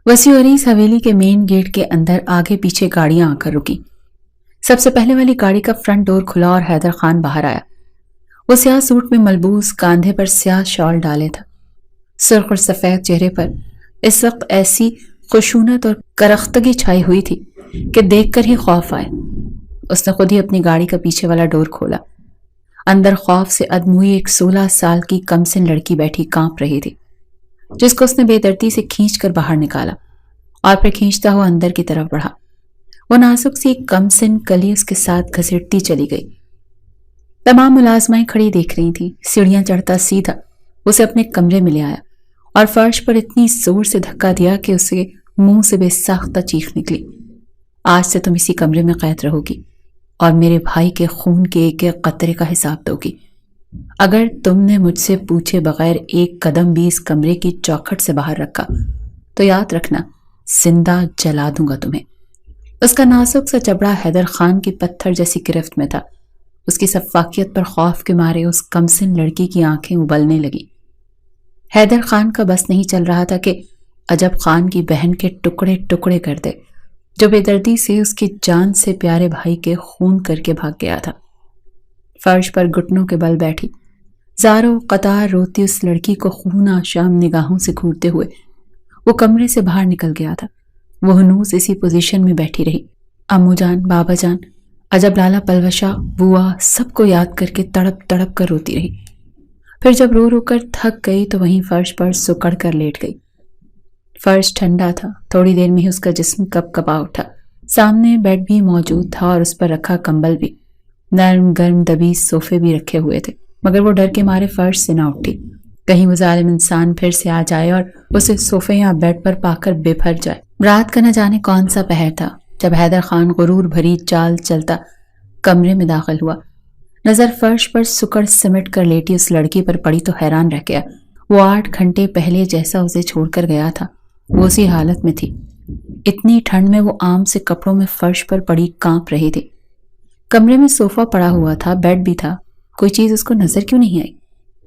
وسیع و عریض حویلی کے مین گیٹ کے اندر آگے پیچھے گاڑیاں آ کر رکی۔ سب سے پہلے والی گاڑی کا فرنٹ ڈور کھلا اور حیدر خان باہر آیا۔ وہ سیاہ سوٹ میں ملبوس، کاندھے پر سیاہ شال ڈالے تھا، سرخ اور سفید چہرے پر اس وقت ایسی خشونت اور کرختگی چھائی ہوئی تھی کہ دیکھ کر ہی خوف آئے۔ اس نے خود ہی اپنی گاڑی کا پیچھے والا ڈور کھولا۔ اندر خوف سے ادموئی ایک 16 سال کی کمسن لڑکی بیٹھی کانپ رہی تھی، جس کو اس نے بے دردی سے کھینچ کر باہر نکالا اور پھر کھینچتا ہوا اندر کی طرف بڑھا۔ وہ نازک سی کمسن کلی اس کے ساتھ گھسیٹتی چلی گئی۔ تمام ملازمائیں کھڑی دیکھ رہی تھیں۔ سیڑھیاں چڑھتا سیدھا اسے اپنے کمرے میں لے آیا اور فرش پر اتنی زور سے دھکا دیا کہ اسے منہ سے بے ساختہ چیخ نکلی۔ آج سے تم اسی کمرے میں قید رہو گی اور میرے بھائی کے خون کے ایک ایک قطرے کا حساب دو گی۔ اگر تم نے مجھ سے پوچھے بغیر ایک قدم بھی اس کمرے کی چوکھٹ سے باہر رکھا تو یاد رکھنا زندہ جلا دوں گا تمہیں۔ اس کا نازک سا جبڑا حیدر خان کی پتھر جیسی گرفت میں تھا۔ اس کی سفاکیت پر خوف کے مارے اس کمسن لڑکی کی آنکھیں ابلنے لگی۔ حیدر خان کا بس نہیں چل رہا تھا کہ عجب خان کی بہن کے ٹکڑے ٹکڑے کر دے، جو بے دردی سے اس کی جان سے پیارے بھائی کے خون کر کے بھاگ گیا تھا۔ فرش پر گھٹنوں کے بل بیٹھی زاروں قطار روتی اس لڑکی کو خون آشام نگاہوں سے گھورتے ہوئے وہ کمرے سے باہر نکل گیا تھا۔ وہ ہنوز اسی پوزیشن میں بیٹھی رہی۔ امو جان، بابا جان، عجب لالا پلوشا، بوا، سب کو یاد کر کے تڑپ تڑپ کر روتی رہی۔ پھر جب رو رو کر تھک گئی تو وہیں فرش پر سکڑ کر لیٹ گئی۔ فرش ٹھنڈا تھا، تھوڑی دیر میں ہی اس کا جسم کپ کپا اٹھا۔ سامنے بیڈ بھی موجود تھا اور اس پر رکھا کمبل بھی، نرم گرم دبی صوفے بھی رکھے ہوئے تھے، مگر وہ ڈر کے مارے فرش سے نہ اٹھی، کہیں وہ ظالم انسان پھر سے آ جائے اور اسے صوفے یا بیڈ پر پا کر بے پھر جائے۔ رات کا نہ جانے کون سا پہر تھا جب حیدر خان غرور بھری چال چلتا کمرے میں داخل ہوا۔ نظر فرش پر سکڑ سمٹ کر لیٹی اس لڑکی پر پڑی تو حیران رہ گیا۔ وہ 8 گھنٹے پہلے جیسا اسے چھوڑ کر گیا تھا وہ اسی حالت میں تھی۔ اتنی ٹھنڈ میں وہ عام سے کپڑوں میں فرش پر پڑی کانپ رہی تھی۔ کمرے میں صوفہ پڑا ہوا تھا، بیڈ بھی تھا، کوئی چیز اس کو نظر کیوں نہیں آئی؟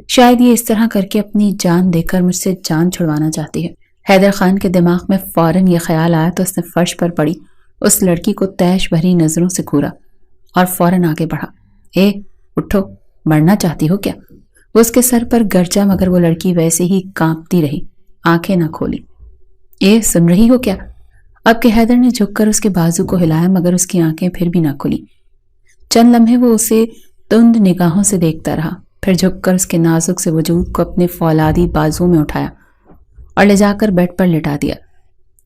شاید یہ اس طرح کر کے اپنی جان دے کر مجھ سے جان چھڑوانا چاہتی ہے۔ حیدر خان کے دماغ میں فوراً یہ خیال آیا تو اس نے فرش پر پڑی اس لڑکی کو تیش بھری نظروں سے گھورا اور فوراً آگے بڑھا۔ اے اٹھو، مرنا چاہتی ہو کیا؟ وہ اس کے سر پر گرجا مگر وہ لڑکی ویسے ہی کانپتی رہی، آنکھیں نہ کھولی۔ اے سن رہی ہو کیا؟ اب کہ حیدر نے جھک کر اس کے بازو کو ہلایا مگر اس کی آنکھیں پھر بھی نہ کھلی۔ چند لمحے وہ اسے تند نگاہوں سے دیکھتا رہا، پھر جھک کر اس کے نازک سے وجود کو اپنے فولادی بازو میں اٹھایا اور لے جا کر بیڈ پر لٹا دیا۔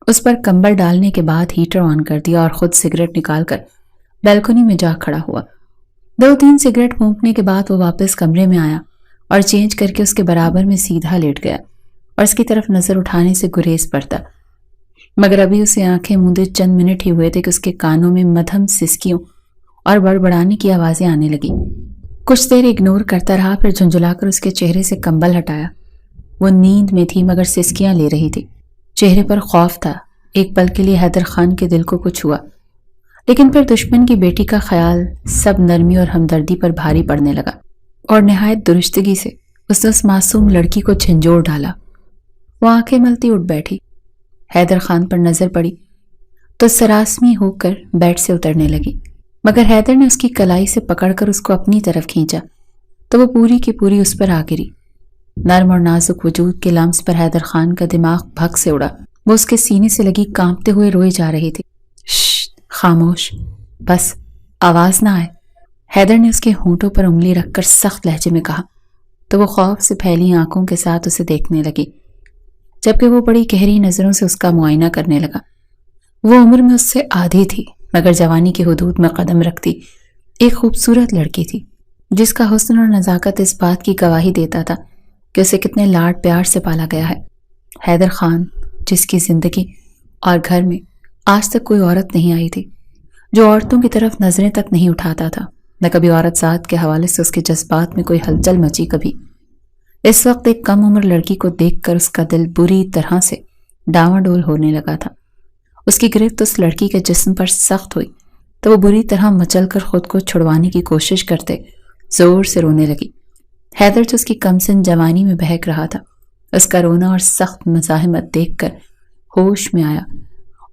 اس پر کمبل ڈالنے کے بعد ہیٹر آن کر دیا اور خود سگریٹ نکال کر بیلکنی میں جا کھڑا ہوا۔ 2-3 سگریٹ پھونکنے کے بعد وہ واپس کمرے میں آیا اور چینج کر کے اس کے برابر میں سیدھا لیٹ گیا اور اس کی طرف نظر اٹھانے سے گریز پڑتا، مگر ابھی اسے آنکھیں موندے چند منٹ ہی ہوئے تھے کہ اس کے کانوں میں مدھم سسکیوں اور بڑبڑانے کی آوازیں آنے لگی۔ کچھ دیر اگنور کرتا رہا، پھر جھنجھلا کر اس کے چہرے سے کمبل ہٹایا۔ وہ نیند میں تھی مگر سسکیاں لے رہی تھی، چہرے پر خوف تھا۔ ایک پل کے لیے حیدر خان کے دل کو کچھ ہوا، لیکن پھر دشمن کی بیٹی کا خیال سب نرمی اور ہمدردی پر بھاری پڑنے لگا اور نہایت درستگی سے اس نے اس معصوم لڑکی کو جھنجھوڑ ڈالا۔ وہ آنکھیں ملتی اٹھ بیٹھی۔ حیدر خان پر نظر پڑی تو سراسمی ہو کر بیڈ سے اترنے لگی، مگر حیدر نے اس کی کلائی سے پکڑ کر اس کو اپنی طرف کھینچا تو وہ پوری کی پوری اس پر آ گری۔ نرم اور نازک وجود کے لمس پر حیدر خان کا دماغ بھگ سے اڑا۔ وہ اس کے سینے سے لگی کانپتے ہوئے روئے جا رہی تھی۔ شش، خاموش، بس آواز نہ آئے، حیدر نے اس کے ہونٹوں پر انگلی رکھ کر سخت لہجے میں کہا تو وہ خوف سے پھیلی آنکھوں کے ساتھ اسے دیکھنے لگی، جبکہ وہ بڑی گہری نظروں سے اس کا معائنہ کرنے لگا۔ وہ عمر میں اس سے آدھی تھی مگر جوانی کی حدود میں قدم رکھتی ایک خوبصورت لڑکی تھی، جس کا حسن اور نزاکت اس بات کی گواہی دیتا تھا کہ اسے کتنے لاڈ پیار سے پالا گیا ہے۔ حیدر خان، جس کی زندگی اور گھر میں آج تک کوئی عورت نہیں آئی تھی، جو عورتوں کی طرف نظریں تک نہیں اٹھاتا تھا، نہ کبھی عورت ذات کے حوالے سے اس کے جذبات میں کوئی ہلچل مچی کبھی۔ اس وقت ایک کم عمر لڑکی کو دیکھ کر اس کا دل بری طرح سے ڈاواڈول ہونے لگا تھا۔ اس کی گرفت اس لڑکی کے جسم پر سخت ہوئی تو وہ بری طرح مچل کر خود کو چھڑوانے کی کوشش کرتے زور سے رونے لگی۔ حیدر جو اس کی کمسن جوانی میں بہک رہا تھا، اس کا رونا اور سخت مزاحمت دیکھ کر ہوش میں آیا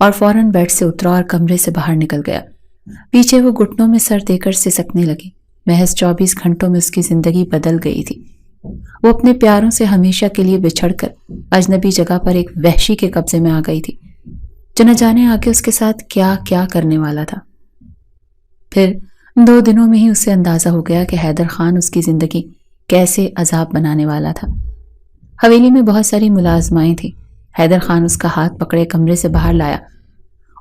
اور فوراً بیڈ سے اترا اور کمرے سے باہر نکل گیا۔ پیچھے وہ گھٹنوں میں سر دے کر سسکنے لگی۔ محض 24 گھنٹوں میں اس کی زندگی بدل گئی تھی۔ وہ اپنے پیاروں سے ہمیشہ کے لیے بچھڑ کر اجنبی جگہ پر ایک وحشی کے قبضے میں آ گئی تھی، جو نہ جانے آگے اس کے ساتھ کیا کیا کرنے والا تھا۔ پھر 2 دنوں میں ہی اسے اندازہ ہو گیا کہ حیدر خان اس کی زندگی کیسے عذاب بنانے والا تھا۔ حویلی میں بہت ساری ملازمائیں تھیں۔ حیدر خان اس کا ہاتھ پکڑے کمرے سے باہر لایا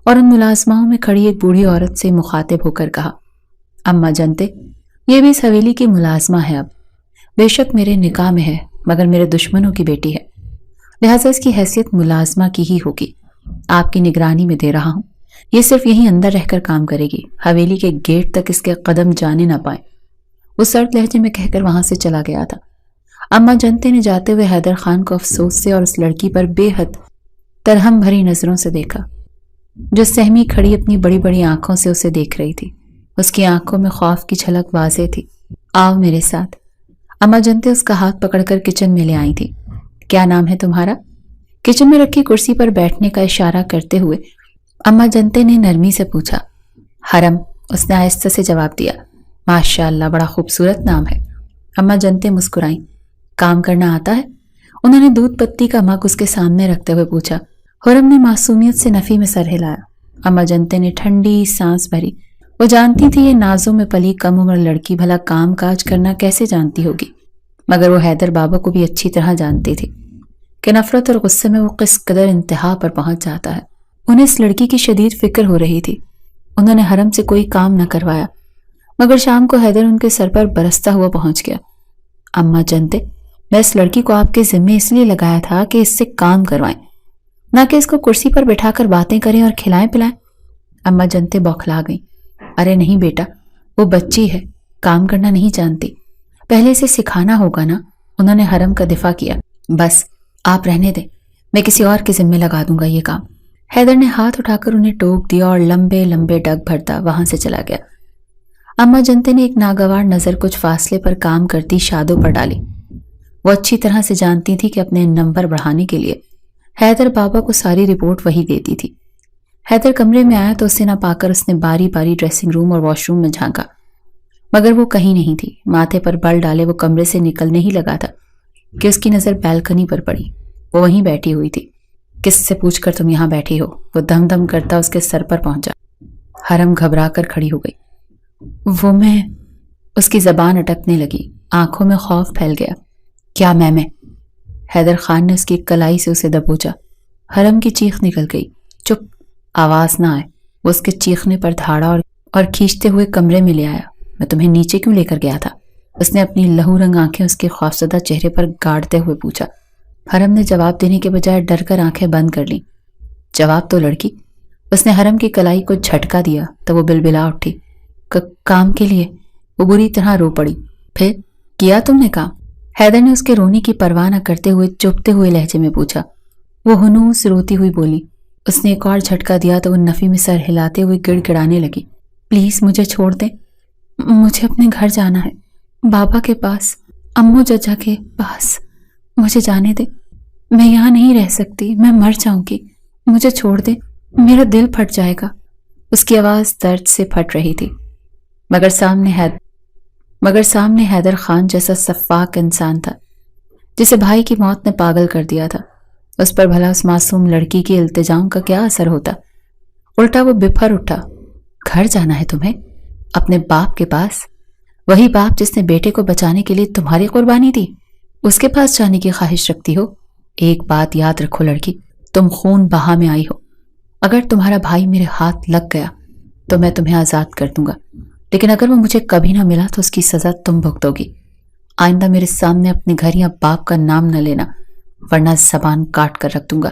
اور ان ملازماؤں میں کھڑی ایک بوڑھی عورت سے مخاطب ہو کر کہا، اماں جنتے، یہ بھی اس حویلی کی ملازمہ ہے، اب بے شک میرے نکاح میں ہے مگر میرے دشمنوں کی بیٹی ہے، لہٰذا اس کی حیثیت ملازمہ کی ہی ہوگی۔ آپ کی نگرانی میں دے رہا ہوں، یہ صرف یہیں اندر رہ کر کام کرے گی، حویلی کے گیٹ تک اس کے قدم جانے نہ پائیں۔ وہ سرد لہجے میں کہہ کر وہاں سے چلا گیا تھا۔ اماں جنتے نے جاتے ہوئے حیدر خان کو افسوس سے اور اس لڑکی پر بے حد ترہم بھری نظروں سے دیکھا، جو سہمی کھڑی اپنی بڑی بڑی آنکھوں سے اسے دیکھ رہی تھی۔ اس کی آنکھوں میں خوف کی جھلک واضح تھی۔ آؤ میرے ساتھ۔ اماں جنتے اس کا ہاتھ پکڑ کر کچن میں لے آئی تھی۔ کیا نام ہے تمہارا؟ کچن میں رکھی کرسی پر بیٹھنے کا اشارہ کرتے ہوئے اماں جنتے نے نرمی سے پوچھا۔ حرم، اس نے آہستہ سے جواب دیا۔ ماشاء اللہ، بڑا خوبصورت نام ہے۔ اماں جنتے مسکرائیں۔ کام کرنا آتا ہے؟ انہوں نے دودھ پتی کا مگ اس کے سامنے رکھتے ہوئے پوچھا۔ حرم نے معصومیت سے نفی میں سر ہلایا۔ اماں جنتے نے ٹھنڈی سانس بھری۔ وہ جانتی تھی یہ نازوں میں پلی کم عمر لڑکی بھلا کام کاج کرنا کیسے جانتی ہوگی، مگر وہ حیدر بابا کو بھی اچھی طرح جانتی تھی کہ نفرت اور غصے میں وہ کس قدر انتہا پر پہنچ جاتا ہے۔ انہیں اس لڑکی کی شدید فکر ہو رہی تھی۔ انہوں نے حرم سے کوئی کام نہ کروایا، مگر شام کو حیدر ان کے سر پر برستا ہوا پہنچ گیا۔ اماں جنتے، میں اس لڑکی کو آپ کے ذمے اس لیے لگایا تھا کہ اس سے کام کروائیں، نہ کہ اس کو کرسی پر بٹھا کر باتیں کریں اور کھلائیں پلائیں۔ اماں جنتے بوکھلا گئیں۔ ارے نہیں بیٹا، وہ بچی ہے، کام کرنا نہیں جانتی، پہلے اسے سکھانا ہوگا نا۔ انہوں نے حرم کا دفاع کیا۔ بس آپ رہنے دیں، میں کسی اور کے ذمے لگا دوں گا یہ کام۔ حیدر نے ہاتھ اٹھا کر انہیں ٹوک دیا اور لمبے لمبے ڈگ بھرتا وہاں سے چلا گیا۔ اماں جنتے نے ایک ناگوار نظر کچھ فاصلے پر کام کرتی شادوں پر ڈالی۔ وہ اچھی طرح سے جانتی تھی کہ اپنے نمبر بڑھانے کے لیے حیدر بابا کو ساری رپورٹ وہی دیتی تھی۔ حیدر کمرے میں آیا تو اسے نہ پا کر اس نے باری باری ڈریسنگ روم اور واش روم میں جھانکا، مگر وہ کہیں نہیں تھی۔ ماتھے پر بل ڈالے وہ کمرے سے نکلنے ہی لگا تھا کہ اس کی نظر بالکنی پر پڑی۔ وہ وہیں بیٹھی ہوئی تھی۔ کس سے پوچھ کر تم یہاں بیٹھی ہو؟ وہ دم دم کرتا اس کے سر پر پہنچا۔ حرم گھبرا کر کھڑی ہو گئی۔ وہ میں، اس کی زبان اٹکنے لگی، آنکھوں میں خوف پھیل گیا۔ کیا میں؟ حیدر خان نے اس کی کلائی سے اسے دبوچا۔ حرم کی چیخ نکل گئی۔ چپ، آواز نہ آئے۔ وہ اس کے چیخنے پر دھاڑا اور کھینچتے ہوئے کمرے میں لے آیا۔ میں تمہیں نیچے کیوں لے کر گیا تھا؟ اس نے اپنی لہو رنگ آنکھیں اس کے خوفزدہ چہرے پر گاڑتے ہوئے پوچھا۔ حرم نے جواب دینے کے بجائے ڈر کر آنکھیں بند کر لیں۔ جواب تو لڑکی۔ اس نے حرم کی کلائی کو جھٹکا دیا تو وہ بلبلا اٹھی۔ کام کے لیے؟ وہ بری طرح رو پڑی۔ پھر کیا تم نے کام؟ حیدر نے اس کے رونے کی پرواہ نہ کرتے ہوئے چپتے ہوئے لہجے میں پوچھا۔ وہ ہنوس روتی ہوئی بولی۔ اس نے ایک اور جھٹکا دیا تو وہ نفی میں سر ہلاتے ہوئے گڑ گڑانے لگی۔ پلیز مجھے چھوڑ دیں، مجھے اپنے گھر جانا ہے، بابا کے پاس، امو ججا کے پاس، مجھے جانے دیں، میں یہاں نہیں رہ سکتی، میں مر جاؤں گی، مجھے چھوڑ دیں، میرا دل پھٹ جائے گا۔ اس کی آواز درد سے پھٹ رہی تھی، مگر سامنے حیدر خان جیسا سفاک انسان تھا جسے بھائی کی موت نے پاگل کر دیا تھا۔ اس پر بھلا اس معصوم لڑکی کے التجام کا کیا اثر ہوتا؟ الٹا وہ بپھر اٹھا۔ گھر جانا ہے تمہیں؟ اپنے باپ کے پاس؟ وہی باپ جس نے بیٹے کو بچانے کے لیے تمہاری قربانی دی، اس کے پاس جانے کی خواہش رکھتی ہو؟ ایک بات یاد رکھو لڑکی، تم خون بہا میں آئی ہو۔ اگر تمہارا بھائی میرے ہاتھ لگ گیا تو میں تمہیں آزاد کر دوں گا، لیکن اگر وہ مجھے کبھی نہ ملا تو اس کی سزا تم بھگتو گی۔ آئندہ میرے سامنے اپنے گھر یا باپ کا نام نہ لینا، ورنہ زبان کاٹ کر رکھ دوں گا۔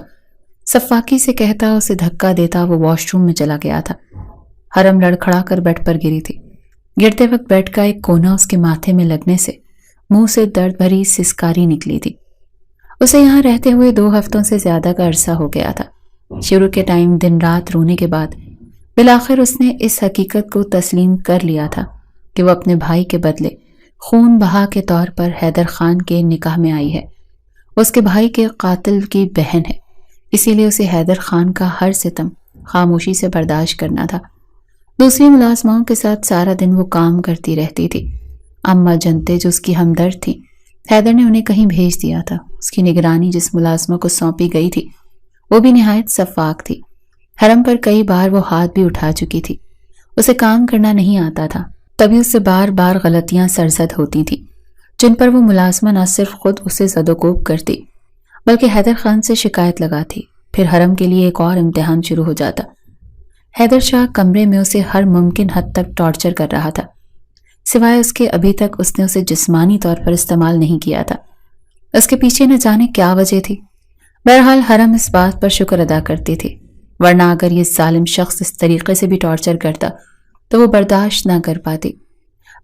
سفاکی سے کہتا اسے دھکا دیتا وہ واش روم میں چلا گیا تھا۔ حرم لڑکھڑا کر بیڈ پر گری تھی۔ گرتے وقت بیڈ کا ایک کونا اس کے ماتھے میں لگنے سے منہ سے درد بھری سسکاری نکلی تھی۔ اسے یہاں رہتے ہوئے 2 ہفتوں سے زیادہ کا عرصہ ہو گیا تھا۔ شروع کے ٹائم دن رات رونے کے بعد بالآخر اس نے اس حقیقت کو تسلیم کر لیا تھا کہ وہ اپنے بھائی کے بدلے خون بہا کے طور پر حیدر خان کے نکاح میں آئی ہے۔ وہ اس کے بھائی کے قاتل کی بہن ہے، اسی لیے اسے حیدر خان کا ہر ستم خاموشی سے برداشت کرنا تھا۔ دوسری ملازماؤں کے ساتھ سارا دن وہ کام کرتی رہتی تھی۔ اماں جنتے جو اس کی ہمدرد تھی، حیدر نے انہیں کہیں بھیج دیا تھا۔ اس کی نگرانی جس ملازمہ کو سونپی گئی تھی وہ بھی نہایت شفاف تھی۔ حرم پر کئی بار وہ ہاتھ بھی اٹھا چکی تھی۔ اسے کام کرنا نہیں آتا تھا، تبھی اس سے بار بار غلطیاں سرزد ہوتی تھیں جن پر وہ ملازمہ نہ صرف خود اسے زد و کوب کرتی بلکہ حیدر خان سے شکایت لگاتی۔ پھر حرم کے لیے ایک اور امتحان شروع ہو جاتا۔ حیدر شاہ کمرے میں اسے ہر ممکن حد تک ٹارچر کر رہا تھا، سوائے اس کے ابھی تک اس نے اسے جسمانی طور پر استعمال نہیں کیا تھا۔ اس کے پیچھے نہ جانے کیا وجہ تھی۔ بہرحال حرم اس بات پر شکر ادا کرتی تھی، ورنہ اگر یہ ظالم شخص اس طریقے سے بھی ٹارچر کرتا تو وہ برداشت نہ کر پاتی۔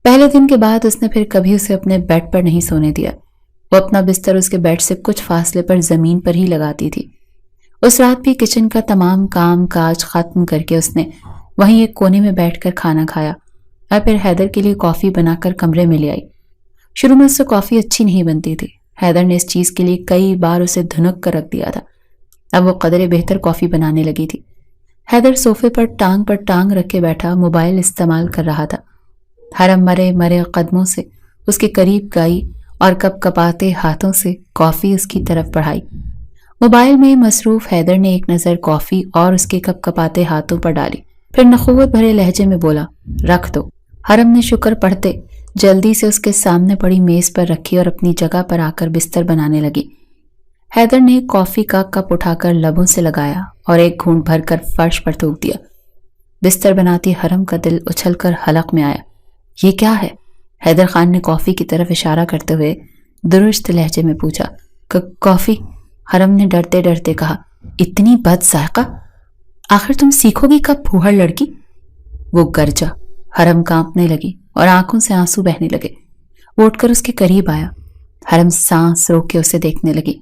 پہلے دن کے بعد اس نے پھر کبھی اسے اپنے بیڈ پر نہیں سونے دیا۔ وہ اپنا بستر اس کے بیڈ سے کچھ فاصلے پر زمین پر ہی لگاتی تھی۔ اس رات بھی کچن کا تمام کام کاج ختم کر کے اس نے وہیں ایک کونے میں بیٹھ کر کھانا کھایا اور پھر حیدر کے لیے کافی بنا کر کمرے میں لے آئی۔ شروع میں اس سے کافی اچھی نہیں بنتی تھی۔ حیدر نے اس چیز کے لیے کئی بار اسے دھنک کر رکھ دیا تھا۔ اب وہ قدرے بہتر کافی بنانے لگی تھی۔ حیدر صوفے پر ٹانگ رکھ کے بیٹھا موبائل استعمال کر رہا تھا۔ حرم مرے مرے قدموں سے اس کے قریب گئی اور کپ کپاتے ہاتھوں سے کافی اس کی طرف بڑھائی۔ موبائل میں مصروف حیدر نے ایک نظر کافی اور اس کے کپ کپاتے ہاتھوں پر ڈالی، پھر نخوت بھرے لہجے میں بولا، رکھ دو۔ حرم نے شکر پڑھتے جلدی سے اس کے سامنے پڑی میز پر رکھی اور اپنی جگہ پر آ کر بستر بنانے لگی۔ حیدر نے کافی کا کپ اٹھا کر لبوں سے لگایا اور ایک گھونٹ بھر کر فرش پر تھوک دیا۔ بستر بناتی حرم کا دل اچھل کر حلق میں آیا۔ یہ کیا ہے؟ حیدر خان نے کافی کی طرف اشارہ کرتے ہوئے درست لہجے میں پوچھا۔ کافی؟ حرم نے ڈرتے ڈرتے کہا۔ اتنی بد ذائقہ؟ آخر تم سیکھو گی کب پھوہڑ لڑکی؟ وہ گرجا۔ حرم کانپنے لگی اور آنکھوں سے آنسو بہنے لگے۔ وہ اٹھ کر اس کے قریب آیا۔ حرم سانس روک کے اسے دیکھنے لگی۔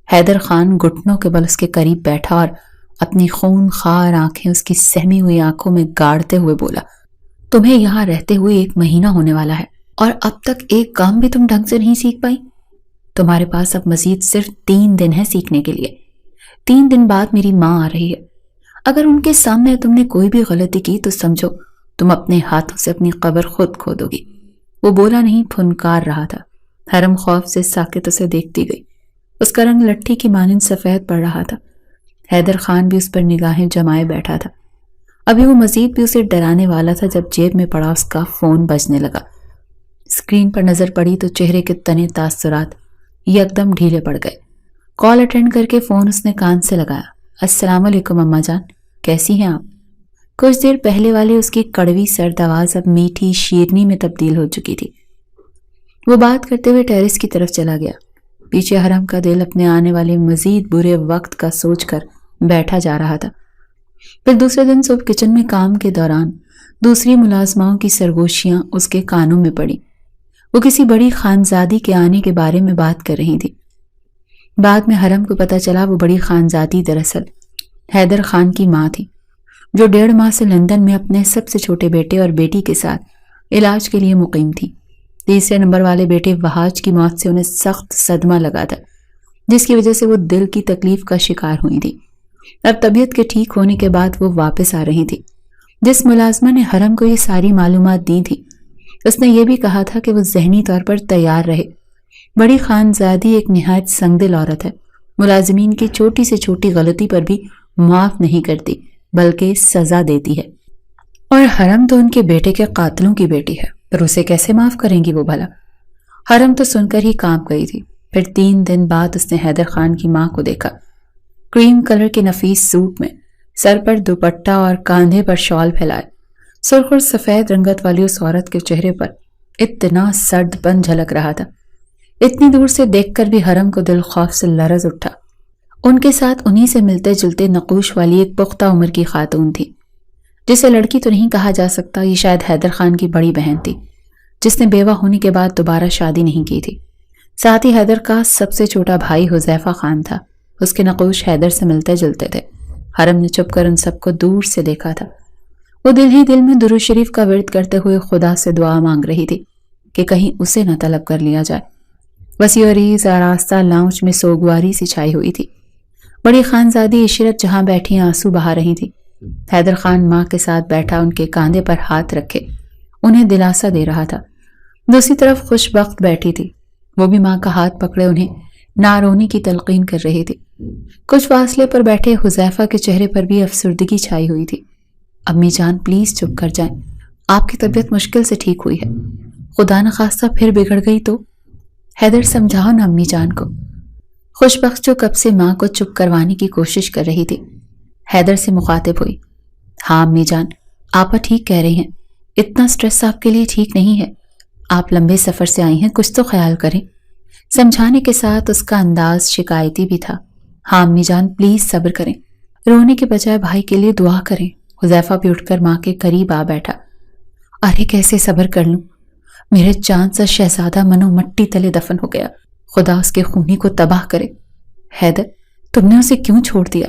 حیدر خان گھٹنوں کے بل اس کے قریب بیٹھا اور اپنی خون خوار آنکھیں اس کی سہمی ہوئی آنکھوں میں گاڑتے ہوئے بولا، تمہیں یہاں رہتے ہوئے 1 مہینہ ہونے والا ہے اور اب تک ایک کام بھی تم ڈھنگ سے نہیں سیکھ پائی؟ تمہارے پاس اب مزید صرف 3 دن ہے سیکھنے کے لیے۔ 3 دن بعد میری ماں آ رہی ہے۔ اگر ان کے سامنے تم نے کوئی بھی غلطی کی تو سمجھو تم اپنے ہاتھوں سے اپنی قبر خود کھودو گی۔ وہ بولا نہیں، پھنکار رہا تھا۔ حرم خوف سے ساکت اسے دیکھتی گئی۔ اس کا رنگ لٹھی کی مانند سفید پڑ رہا تھا۔ حیدر خان بھی اس پر نگاہیں جمائے بیٹھا تھا۔ ابھی وہ مزید بھی اسے ڈرانے والا تھا جب جیب میں پڑا اس کا فون بجنے لگا۔ اسکرین پر نظر پڑی تو چہرے کے تنے تاثرات یکدم ڈھیلے پڑ گئے۔ کال اٹینڈ کر کے فون اس نے کان سے لگایا۔ السلام علیکم اماں جان، کیسی ہیں آپ؟ کچھ دیر پہلے والی اس کی کڑوی سرد آواز اب میٹھی شیرنی میں تبدیل ہو چکی تھی۔ وہ بات کرتے ہوئے ٹیرس کی طرف چلا گیا۔ پیچھے حرم کا دل اپنے آنے والے مزید برے وقت کا سوچ کر بیٹھا جا رہا تھا۔ پھر دوسرے دن صبح کچن میں کام کے دوران دوسری ملازماؤں کی سرگوشیاں اس کے کانوں میں پڑی۔ وہ کسی بڑی خانزادی کے آنے کے بارے میں بات کر رہی تھی۔ بعد میں حرم کو پتہ چلا وہ بڑی خانزادی دراصل حیدر خان کی ماں تھی، جو 1.5 ماہ سے لندن میں اپنے سب سے چھوٹے بیٹے اور بیٹی کے ساتھ علاج کے لیے مقیم تھی۔ تیسرے نمبر والے بیٹے وہاج کی موت سے انہیں سخت صدمہ لگا تھا، جس کی وجہ سے وہ دل کی تکلیف کا شکار ہوئی تھی۔ اب طبیعت کے ٹھیک ہونے کے بعد وہ واپس آ رہی تھی۔ جس ملازمہ نے حرم کو یہ ساری معلومات دی تھی، اس نے یہ بھی کہا تھا کہ وہ ذہنی طور پر تیار رہے۔ بڑی خانزادی ایک نہایت سنگدل عورت ہے، ملازمین کی چھوٹی سے چھوٹی غلطی پر بھی معاف نہیں کرتی بلکہ سزا دیتی ہے، اور حرم تو ان کے بیٹے کے قاتلوں کی بیٹی ہے، پر اسے کیسے معاف کریں گی وہ بھلا؟ حرم تو سن کر ہی کانپ گئی تھی۔ پھر 3 دن بعد اس نے حیدر خان کی ماں کو دیکھا، کریم کلر کے نفیس سوٹ میں، سر پر دوپٹہ اور کاندھے پر شال پھیلائے۔ سرخ اور سفید رنگت والی اس عورت کے چہرے پر اتنا سرد پن جھلک رہا تھا، اتنی دور سے دیکھ کر بھی حرم کو دل خوف سے لرز اٹھا۔ ان کے ساتھ انہی سے ملتے جلتے نقوش والی ایک پختہ عمر کی خاتون تھی، جسے لڑکی تو نہیں کہا جا سکتا، یہ شاید حیدر خان کی بڑی بہن تھی، جس نے بیوہ ہونے کے بعد دوبارہ شادی نہیں کی تھی۔ ساتھ ہی حیدر کا سب سے چھوٹا بھائی حذیفہ خان تھا، اس کے نقوش حیدر سے ملتے جلتے تھے۔ حرم نے چھپ کر ان سب کو دور سے دیکھا تھا۔ وہ دل ہی دل میں درود شریف کا ورد کرتے ہوئے خدا سے دعا مانگ رہی تھی کہ کہیں اسے نہ طلب کر لیا جائے۔ وسیع و عریض آراستہ لاؤنج میں سوگواری سی چھائی ہوئی تھی۔ بڑی خانزادی عشرت جہاں بیٹھی آنسو بہا رہی تھی۔ حیدر خان ماں کے ساتھ بیٹھا ان کے کاندھے پر ہاتھ رکھے انہیں دلاسا دے رہا تھا۔ دوسری طرف خوش بخت بیٹھی تھی، وہ بھی ماں کا ہاتھ پکڑے انہیں نہ رونے کی تلقین کر رہی تھی۔ کچھ فاصلے پر بیٹھے حذیفہ کے چہرے پر بھی افسردگی چھائی ہوئی تھی۔ امی جان پلیز چپ کر جائیں، آپ کی طبیعت مشکل سے ٹھیک ہوئی ہے، خدا نخواستہ پھر بگڑ گئی تو۔ حیدر سمجھاؤ نا امی جان کو۔ خوش بخت جو کب سے ماں کو چپ کروانے کی کوشش کر رہی تھی حیدر سے مخاطب ہوئی۔ ہاں امی جان، آپا ٹھیک کہہ رہی ہیں، اتنا سٹریس آپ کے لیے ٹھیک نہیں ہے، آپ لمبے سفر سے آئی ہیں، کچھ تو خیال کریں۔ سمجھانے کے ساتھ اس کا انداز شکایتی بھی تھا۔ ہاں امی جان پلیز صبر کریں، رونے کے بجائے بھائی کے لیے دعا کریں۔ حذیفہ بھی اٹھ کر ماں کے قریب آ بیٹھا۔ ارے کیسے صبر کر لوں، میرے چاند سا شہزادہ منو مٹی تلے دفن ہو گیا، خدا اس کے خونی کو تباہ کرے۔ حیدر تم نے اسے کیوں چھوڑ دیا،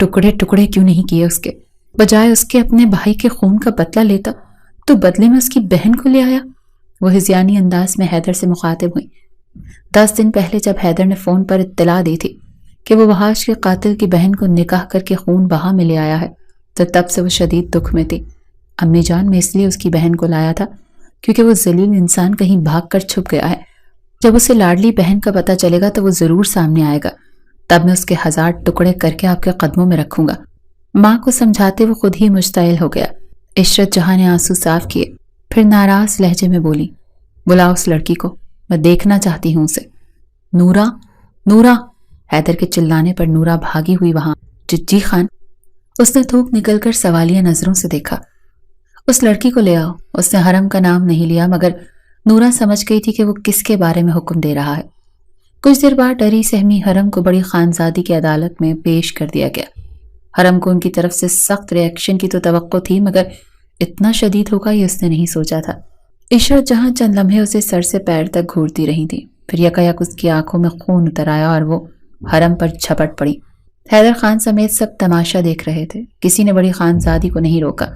ٹکڑے ٹکڑے کیوں نہیں کیے اس کے، بجائے اس کے اپنے بھائی کے خون کا بدلہ لیتا تو بدلے میں اس کی بہن کو لے آیا۔ وہ ہذیانی انداز میں حیدر سے مخاطب ہوئی۔ 10 دن پہلے جب حیدر نے فون پر اطلاع دی تھی کہ وہ وحاش کے قاتل کی بہن کو نکاح کر کے خون بہا میں لے آیا ہے تو تب سے وہ شدید دکھ میں تھی۔ امی جان میں اس لیے اس کی بہن کو لایا تھا کیونکہ وہ ذلیل انسان کہیں بھاگ کر چھپ گیا ہے، جب اسے لاڈلی بہن کا پتہ چلے گا تو وہ ضرور سامنے آئے گا، تب میں اس کے 1000 ٹکڑے کر کے آپ کے قدموں میں رکھوں گا۔ ماں کو سمجھاتے وہ خود ہی مشتعل ہو گیا۔ عشرت جہاں نے آنسو صاف کیے، پھر ناراض لہجے میں بولی، بلاؤ اس لڑکی کو، میں دیکھنا چاہتی ہوں اسے۔ نورا، نورا! حیدر کے چلانے پر نورا بھاگی ہوئی وہاں۔ جی خان! اس نے تھوک نکل کر سوالیہ نظروں سے دیکھا۔ اس لڑکی کو لے آؤ۔ اس نے حرم کا نام نہیں لیا مگر نورا سمجھ گئی تھی کہ وہ کس کے بارے میں حکم دے رہا ہے۔ کچھ دیر بعد ڈری سہمی حرم کو بڑی خانزادی کی عدالت میں پیش کر دیا گیا۔ حرم کو ان کی طرف سے سخت ری ایکشن کی تو توقع تھی مگر اتنا شدید ہوگا یہ اس نے نہیں سوچا تھا۔ عشرت جہاں چند لمحے اسے سر سے پیر تک گھورتی رہی تھی، پھر یکایک اس کی آنکھوں میں خون اتر آیا اور وہ حرم پر جھپٹ پڑی۔ حیدر خان سمیت سب تماشا دیکھ رہے تھے، کسی نے بڑی خانزادی کو نہیں روکا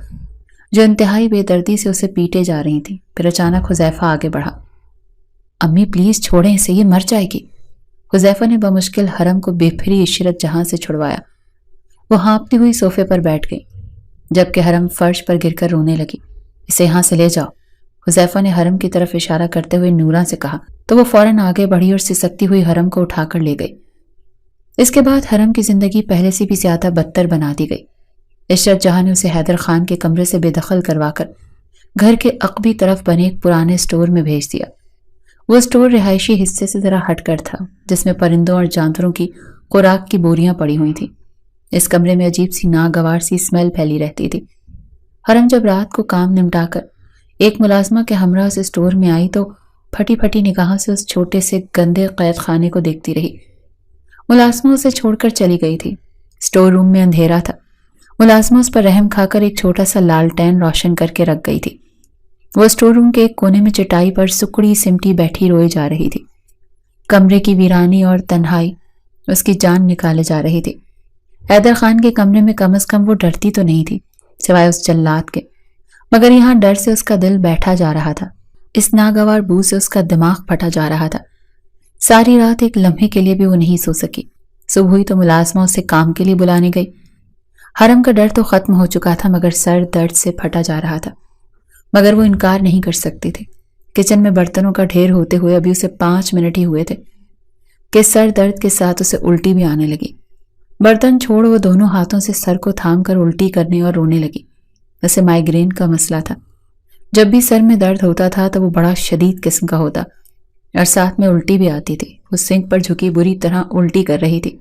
جو انتہائی بے دردی سے اسے پیٹے جا رہی تھی۔ پھر اچانک حذیفہ آگے بڑھا۔ امی پلیز چھوڑیں اسے، یہ مر جائے گی۔ حذیفہ نے بمشکل حرم کو بے پھری عشرت جہاں سے چھڑوایا۔ وہ ہانپتی ہوئی صوفے پر بیٹھ گئی جبکہ حرم فرش پر گر کر رونے لگی۔ اسے یہاں سے لے جاؤ، حذیفہ نے حرم کی طرف اشارہ کرتے ہوئے نورا سے کہا تو وہ فوراً آگے بڑھی اور سسکتی ہوئی حرم کو اٹھا کر لے گئی۔ اس کے بعد حرم کی زندگی پہلے سے بھی زیادہ بدتر بنا دی گئی۔ عشرت جہاں نے اسے حیدر خان کے کمرے سے بے دخل کروا کر گھر کے عقبی طرف بنے ایک پرانے سٹور میں بھیج دیا۔ وہ سٹور رہائشی حصے سے ذرا ہٹ کر تھا جس میں پرندوں اور جانوروں کی خوراک کی بوریاں پڑی ہوئی تھیں۔ اس کمرے میں عجیب سی ناگوار سی اسمیل پھیلی رہتی تھی۔ حرم جب رات کو کام نمٹا کر ایک ملازمہ کے ہمراہ سے سٹور میں آئی تو پھٹی پھٹی نگاہوں سے اس چھوٹے سے گندے قید خانے کو دیکھتی رہی۔ ملازمہ اسے چھوڑ کر چلی گئی تھی۔ سٹور روم میں اندھیرا تھا۔ ملازمہ اس پر رحم کھا کر ایک چھوٹا سا لالٹین روشن کر کے رکھ گئی تھی۔ وہ سٹور روم کے ایک کونے میں چٹائی پر سکڑی سمٹی بیٹھی روئی جا رہی تھی۔ کمرے کی ویرانی اور تنہائی اس کی جان نکالے جا رہی تھی۔ حیدر خان کے کمرے میں کم از کم وہ ڈرتی تو نہیں تھی سوائے اس جلاد کے، مگر یہاں ڈر سے اس کا دل بیٹھا جا رہا تھا، اس ناگوار بو سے اس کا دماغ پھٹا جا رہا تھا۔ ساری رات ایک لمحے کے لیے بھی وہ نہیں سو سکی۔ صبح ہوئی تو ملازمہ اسے کام کے لیے بلانے گئی۔ حرم کا ڈر تو ختم ہو چکا تھا مگر سر درد سے پھٹا جا رہا تھا، مگر وہ انکار نہیں کر سکتی تھی۔ کچن میں برتنوں کا ڈھیر ہوتے ہوئے ابھی اسے 5 منٹ ہی ہوئے تھے کہ سر درد کے ساتھ اسے الٹی بھی آنے لگی۔ برتن چھوڑ وہ دونوں ہاتھوں سے سر کو تھام کر الٹی کرنے اور رونے لگی۔ اسے مائیگرین کا مسئلہ تھا۔ جب بھی سر میں درد ہوتا تھا تو وہ بڑا شدید قسم کا ہوتا اور ساتھ میں الٹی بھی آتی تھی۔ وہ سنک پر جھکی بری طرح الٹی کر رہی تھی۔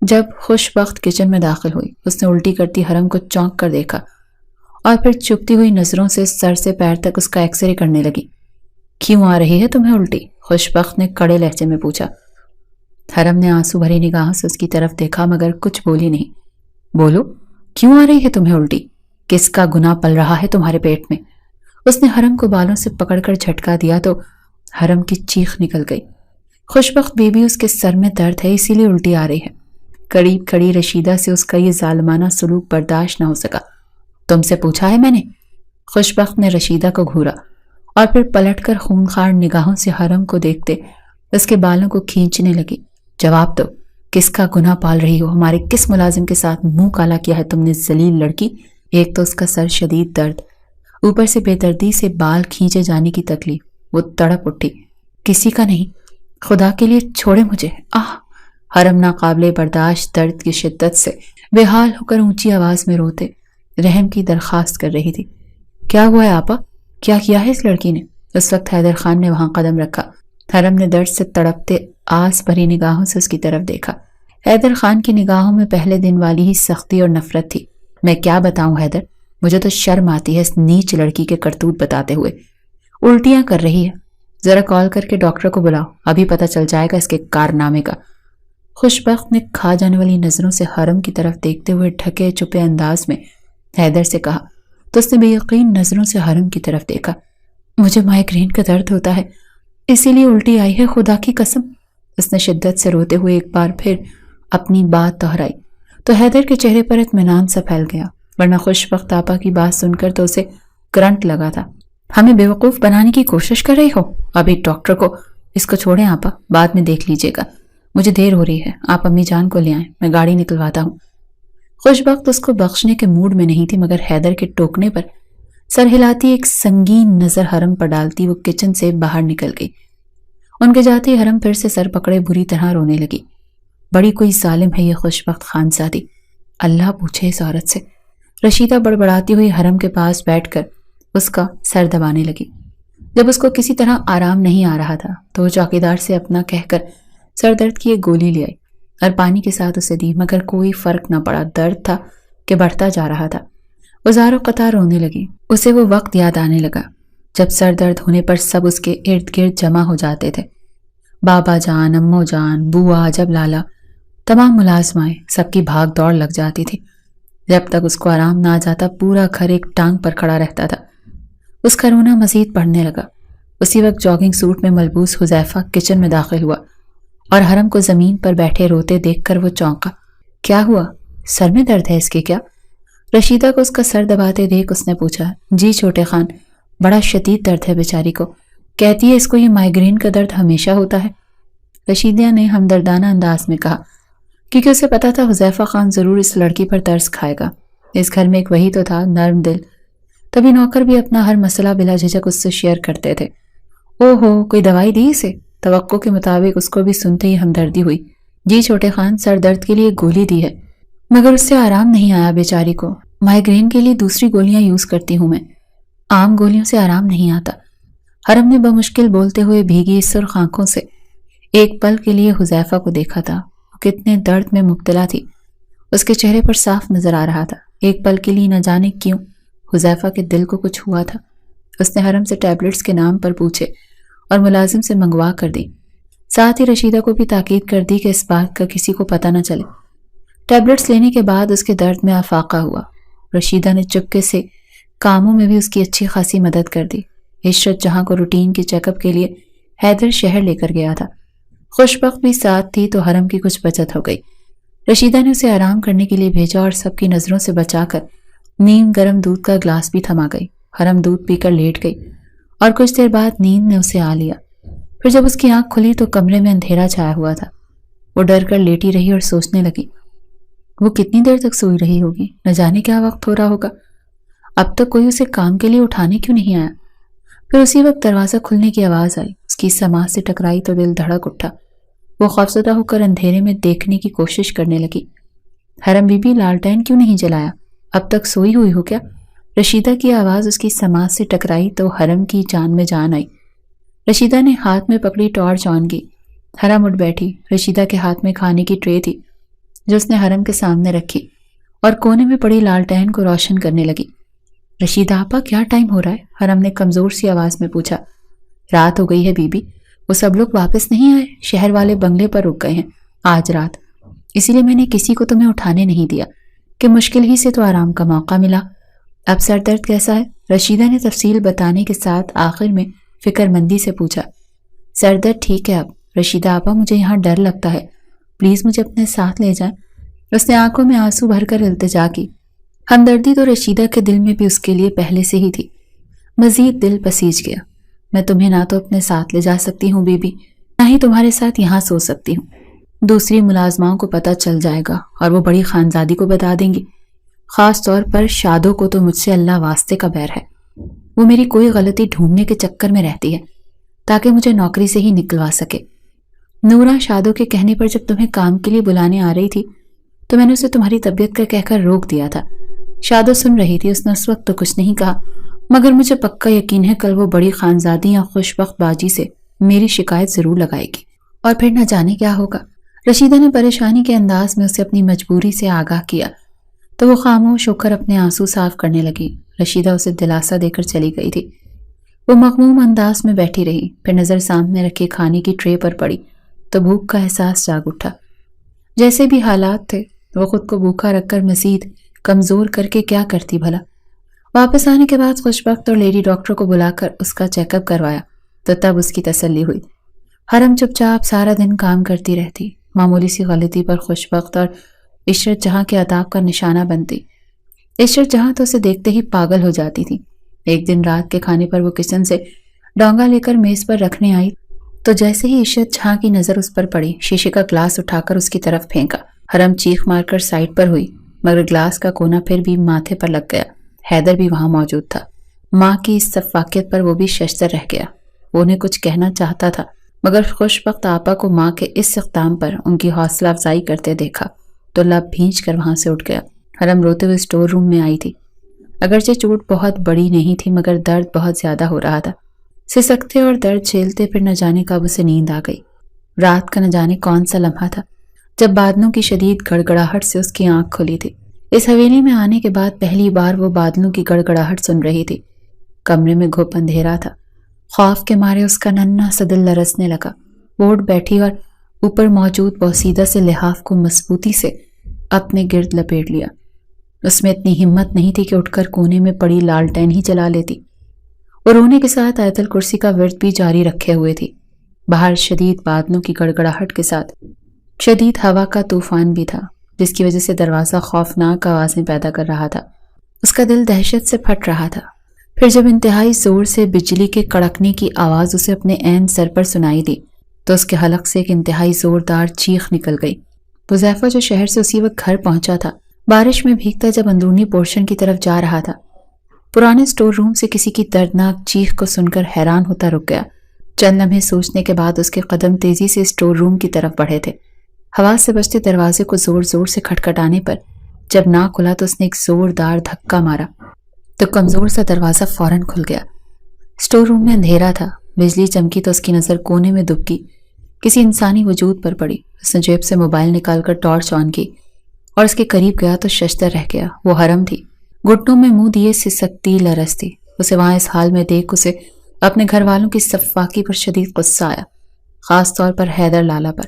جب خوش بخت کچن میں داخل ہوئی اس نے الٹی کرتی حرم کو چونک کر دیکھا اور پھر چپتی ہوئی نظروں سے سر سے پیر تک اس کا ایکس رے کرنے لگی۔ کیوں آ رہی ہے تمہیں الٹی؟ خوش بخت نے کڑے لہجے میں پوچھا۔ حرم نے آنسو بھری نگاہوں سے اس کی طرف دیکھا مگر کچھ بولی نہیں۔ بولو، کیوں آ رہی ہے تمہیں الٹی؟ کس کا گناہ پل رہا ہے تمہارے پیٹ میں؟ اس نے حرم کو بالوں سے پکڑ کر جھٹکا دیا تو حرم کی چیخ نکل گئی۔ خوش بخت بیوی اس کے سر میں درد ہے اسی لیے الٹی آ رہی ہے۔ قریب کھڑی رشیدہ سے اس کا یہ ظالمانہ سلوک برداشت نہ ہو سکا۔ تم سے پوچھا ہے میں نے؟ خوش بخت نے رشیدہ کو گھورا اور پھر پلٹ کر خونخوار نگاہوں سے حرم کو دیکھتے اس کے بالوں کو کھینچنے لگی۔ جواب دو، کس کا گناہ پال رہی ہو؟ ہمارے کس ملازم کے ساتھ منہ کالا کیا ہے تم نے ذلیل لڑکی؟ ایک تو اس کا سر شدید درد، اوپر سے بے دردی سے بال کھینچے جانے کی تکلیف۔ وہ تڑپ اٹھی، کسی کا نہیں، خدا کے لیے چھوڑے مجھے۔ آہ! حرم ناقابل برداشت درد کی شدت سے بے حال ہو کر اونچی آواز میں روتے رحم کی درخواست کر رہی تھی۔ کیا ہوا ہے آپا؟ کیا کیا ہے اس لڑکی نے؟ اس وقت حیدر خان نے وہاں قدم رکھا۔ حرم نے درد سے تڑپتے آس بھری نگاہوں سے اس کی طرف دیکھا۔ حیدر خان کی نگاہوں میں پہلے دن والی ہی سختی اور نفرت تھی۔ میں کیا بتاؤں حیدر، مجھے تو شرم آتی ہے اس نیچ لڑکی کے کرتوت بتاتے ہوئے۔ الٹیاں کر رہی ہے، ذرا کال کر کے ڈاکٹر کو بلاؤ، ابھی پتہ چل جائے گا اس کے کارنامے کا۔ خوشبخت نے کھا جانے والی نظروں سے حرم کی طرف دیکھتے ہوئے ڈھکے چھپے انداز میں حیدر سے کہا، تو اس نے بے یقین نظروں سے حرم کی طرف دیکھا۔ مجھے مائیگرین کا درد ہوتا ہے، اسی لیے الٹی آئی ہے، خدا کی قسم۔ اس نے شدت سے روتے ہوئے ایک بار پھر اپنی بات دہرائی تو حیدر کے چہرے پر اطمینان سا پھیل گیا، ورنہ خوشبخت آپا کی بات سن کر تو اسے کرنٹ لگا تھا۔ ہمیں بیوقوف بنانے کی کوشش کر رہی ہو؟ ابھی ڈاکٹر کو، اس کو چھوڑیں آپا، بعد میں دیکھ لیجیے گا، مجھے دیر ہو رہی ہے، آپ امی جان کو لے آئیں، میں گاڑی نکلواتا ہوں۔ خوشبخت اس کو بخشنے کے موڈ میں نہیں تھی، مگر حیدر کے ٹوکنے پر سر ہلاتی ایک سنگین نظر حرم پر ڈالتی وہ کچن سے باہر نکل گئی۔ ان کے جاتے ہی حرم پھر سے سر پکڑے بری طرح رونے لگی۔ بڑی کوئی ظالم ہے یہ خوشبخت خانزادی، اللہ پوچھے اس عورت سے۔ رشیدہ بڑبڑاتی ہوئی حرم کے پاس بیٹھ کر اس کا سر دبانے لگی۔ جب اس کو کسی طرح آرام نہیں آ رہا تھا تو وہ چوکیدار سے اپنا کہہ کر سر درد کی ایک گولی لے آئی اور پانی کے ساتھ اسے دی، مگر کوئی فرق نہ پڑا، درد تھا کہ بڑھتا جا رہا تھا۔ وہ زار و قطار رونے لگی۔ اسے وہ وقت یاد آنے لگا جب سر درد ہونے پر سب اس کے ارد گرد جمع ہو جاتے تھے، بابا جان، امو جان، بوا، جب لالا، تمام ملازمائیں، سب کی بھاگ دوڑ لگ جاتی تھی۔ جب تک اس کو آرام نہ آ جاتا پورا گھر ایک ٹانگ پر کھڑا رہتا تھا۔ اس کا رونا مزید بڑھنے لگا۔ اسی وقت جاگنگ سوٹ میں ملبوس حذیفہ کچن میں داخل ہوا اور حرم کو زمین پر بیٹھے روتے دیکھ کر وہ چونکا۔ کیا ہوا؟ سر میں درد ہے اس کے کیا؟ رشیدہ کو اس کا سر دباتے دیکھ اس نے پوچھا۔ جی چھوٹے خان، بڑا شدید درد ہے بیچاری کو، کہتی ہے اس کو یہ مائیگرین کا درد ہمیشہ ہوتا ہے۔ رشیدہ نے ہمدردانہ انداز میں کہا، کیونکہ اسے پتا تھا حذیفہ خان ضرور اس لڑکی پر ترس کھائے گا۔ اس گھر میں ایک وہی تو تھا نرم دل، تبھی نوکر بھی اپنا ہر مسئلہ بلا جھجک اس سے شیئر کرتے تھے۔ او ہو، کوئی دوائی دی اسے؟ توقع کے مطابق اس کو بھی سنتے ہی ہمدردی ہوئی۔ جی چھوٹے خان، سر درد کے لیے گولی دی ہے، مگر اس سے آرام نہیں آیا بیچاری کو۔ مائیگرین کے لیے دوسری گولیاں یوز کرتی ہوں میں، عام گولیوں سے آرام نہیں آتا۔ حرم نے بمشکل بولتے ہوئے بھیگی سرخ آنکھوں سے ایک پل کے لیے حذیفہ کو دیکھا تھا۔ وہ کتنے درد میں مبتلا تھی، اس کے چہرے پر صاف نظر آ رہا تھا۔ ایک پل کے لیے نہ جانے کیوں حذیفہ کے دل کو کچھ ہوا تھا۔ اس نے حرم سے ٹیبلٹس کے نام پر پوچھے اور ملازم سے منگوا کر دی، ساتھ ہی رشیدہ کو بھی تاکید کر دی کہ اس بات کا کسی کو پتہ نہ چلے۔ ٹیبلٹس لینے کے بعد اس کے درد میں افاقہ ہوا۔ رشیدہ نے چپکے سے کاموں میں بھی اس کی اچھی خاصی مدد کر دی۔ عشرت جہاں کو روٹین کے چیک اپ کے لیے حیدر شہر لے کر گیا تھا، خوشبخت بھی ساتھ تھی تو حرم کی کچھ بچت ہو گئی۔ رشیدہ نے اسے آرام کرنے کے لیے بھیجا اور سب کی نظروں سے بچا کر نیم گرم دودھ کا گلاس بھی تھما گئی۔ حرم دودھ پی کر لیٹ گئی اور کچھ دیر بعد نیند نے اسے آ لیا۔ پھر جب اس کی آنکھ کھلی تو کمرے میں اندھیرا چھایا ہوا تھا۔ وہ ڈر کر لیٹی رہی اور سوچنے لگی، وہ کتنی دیر تک سوئی رہی ہوگی، نہ جانے کیا وقت ہو رہا ہوگا، اب تک کوئی اسے کام کے لیے اٹھانے کیوں نہیں آیا۔ پھر اسی وقت دروازہ کھلنے کی آواز آئی، اس کی سماعت سے ٹکرائی تو دل دھڑک اٹھا۔ وہ خوفزدہ ہو کر اندھیرے میں دیکھنے کی کوشش کرنے لگی۔ حرم بی بی، لالٹین کیوں نہیں جلایا؟ اب تک سوئی ہوئی ہو کیا؟ رشیدہ کی آواز اس کی سماعت سے ٹکرائی تو حرم کی جان میں جان آئی۔ رشیدہ نے ہاتھ میں پکڑی ٹارچ آن کی۔ حرم اٹھ بیٹھی۔ رشیدہ کے ہاتھ میں کھانے کی ٹرے تھی جو اس نے حرم کے سامنے رکھی اور کونے میں پڑی لالٹین کو روشن کرنے لگی۔ رشیدہ آپا، کیا ٹائم ہو رہا ہے؟ حرم نے کمزور سی آواز میں پوچھا۔ رات ہو گئی ہے بی بی، وہ سب لوگ واپس نہیں آئے، شہر والے بنگلے پر رک گئے ہیں آج رات، اسی لیے میں نے کسی کو تمہیں اٹھانے نہیں دیا کہ مشکل ہی سے تو آرام کا موقع ملا۔ اب سر درد کیسا ہے؟ رشیدہ نے تفصیل بتانے کے ساتھ آخر میں فکر مندی سے پوچھا۔ سر درد ٹھیک ہے اب۔ رشیدہ آپا، مجھے یہاں ڈر لگتا ہے، پلیز مجھے اپنے ساتھ لے جائیں۔ اس نے آنکھوں میں آنسو بھر کر التجا کی۔ ہمدردی تو رشیدہ کے دل میں بھی اس کے لیے پہلے سے ہی تھی۔ مزید دل پسیج گیا۔ میں تمہیں نہ تو اپنے ساتھ لے جا سکتی ہوں بی بی، نہ ہی تمہارے ساتھ یہاں سو سکتی ہوں۔ دوسری ملازماؤں کو پتہ چل جائے گا اور وہ بڑی خانزادی کو بتا دیں گی. خاص طور پر شادو کو تو مجھ سے اللہ واسطے کا بیر ہے. وہ میری کوئی غلطی ڈھونڈنے کے چکر میں رہتی ہے تاکہ مجھے نوکری سے ہی نکلوا سکے. نورا شادو کے کہنے پر جب تمہیں کام کے لیے بلانے آ رہی تھی تو میں نے اسے تمہاری طبیعت کا کہہ کر روک دیا تھا. شادو سن رہی تھی. اس نے اس وقت تو کچھ نہیں کہا، مگر مجھے پکا یقین ہے کل وہ بڑی خانزادی یا خوش بخت باجی سے میری شکایت ضرور لگائے گی، اور پھر نہ جانے کیا ہوگا. رشیدہ نے پریشانی کے انداز میں اسے اپنی مجبوری سے آگاہ کیا تو وہ خاموش ہو کر اپنے آنسو صاف کرنے لگی. رشیدہ اسے دلاسا دے کر چلی گئی تھی. وہ مغموم انداز میں بیٹھی رہی، پھر نظر سامنے رکھے کھانے کی ٹرے پر پڑی تو بھوک کا احساس جاگ اٹھا. جیسے بھی حالات تھے وہ خود کو بھوکا رکھ کر مزید کمزور کر کے کیا کرتی بھلا. واپس آنے کے بعد خوش بخت اور لیڈی ڈاکٹر کو بلا کر اس کا چیک اپ کروایا تو تب اس کی تسلی ہوئی. حرم چپ چاپ سارا دن کام کرتی رہتی، معمولی سی غلطی پر خوش بخت اور عشرت جہاں کے عذاب کا نشانہ بنتی. عشرت جہاں تو اسے دیکھتے ہی پاگل ہو جاتی تھی. ایک دن رات کے کھانے پر وہ کچن سے ڈونگا لے کر میز پر رکھنے آئی تو جیسے ہی عشرت جہاں کی نظر اس پر پڑی شیشے کا گلاس اٹھا کر اس کی طرف پھینکا. حرم چیخ مار کر سائڈ پر ہوئی، مگر گلاس کا کونا پھر بھی ماتھے پر لگ گیا. حیدر بھی وہاں موجود تھا. ماں کی اس سفاکیت پر وہ بھی ششدر رہ گیا. وہ انہیں کچھ کہنا چاہتا تھا مگر خوش بخت آپا کو ماں کے اس اقدام پر ان کی حوصلہ افزائی کرتے دیکھا تو لب بھینچ کر وہاں سے اٹھ گیا. حرم روتے ہوئے اسٹور روم میں آئی تھی. اگرچہ چوٹ بہت بڑی نہیں تھی مگر درد بہت زیادہ ہو رہا تھا. سسکتے اور درد جھیلتے پھر نہ جانے کب اسے نیند آ گئی. رات کا نہ جانے کون سا لمحہ تھا جب بادلوں کی شدید گڑگڑاہٹ سے اس کی آنکھ کھلی تھی. اس حویلی میں آنے کے بعد پہلی بار وہ بادلوں کی گڑگڑاہٹ سن رہی تھی. کمرے میں گھپ اندھیرا تھا. خوف کے مارے اس کا ننھا سا دل لرزنے لگا. وہ اٹھ بیٹھی اور اوپر موجود بوسیدہ سے لحاف کو مضبوطی سے اپنے گرد لپیٹ لیا. اس میں اتنی ہمت نہیں تھی کہ اٹھ کر کونے میں پڑی لالٹین ہی جلا لیتی. وہ رونے کے ساتھ آیت الکرسی کا ورد بھی جاری رکھے ہوئے تھی. باہر شدید بادلوں کی گڑگڑاہٹ کے ساتھ شدید ہوا کا طوفان بھی تھا جس کی وجہ سے دروازہ خوفناک آوازیں پیدا کر رہا تھا. اس کا دل دہشت سے پھٹ رہا تھا. پھر جب انتہائی زور سے بجلی کے کڑکنے کی آواز اسے اپنے عین سر پر سنائی دی تو اس کے حلق سے ایک انتہائی زوردار چیخ نکل گئی. حذیفہ جو شہر سے اسی وقت گھر پہنچا تھا بارش میں بھیگتا جب اندرونی پورشن کی طرف جا رہا تھا پرانے اسٹور روم سے کسی کی دردناک چیخ کو سن کر حیران ہوتا رک گیا. چند لمحے سوچنے کے بعد اس کے قدم تیزی سے اسٹور روم کی طرف بڑھے تھے. ہوا سے بچتے دروازے کو زور زور سے کھٹکھٹانے پر جب نہ کھلا تو اس نے ایک زوردار دھکا مارا تو کمزور سا دروازہ فوراً کھل گیا. اسٹور روم میں اندھیرا تھا. بجلی چمکی تو اس کی نظر کونے میں دبکی کسی انسانی وجود پر پڑی. اس نے جیب سے موبائل نکال کر ٹارچ آن کی اور اس کے قریب گیا تو ششدر رہ گیا. وہ حرم تھی. گھٹنوں میں منہ دیے سسکتی لرزتی. اسے وہاں اس حال میں دیکھ اسے اپنے گھر والوں کی سفاکی پر شدید غصہ آیا، خاص طور پر حیدر لالا پر.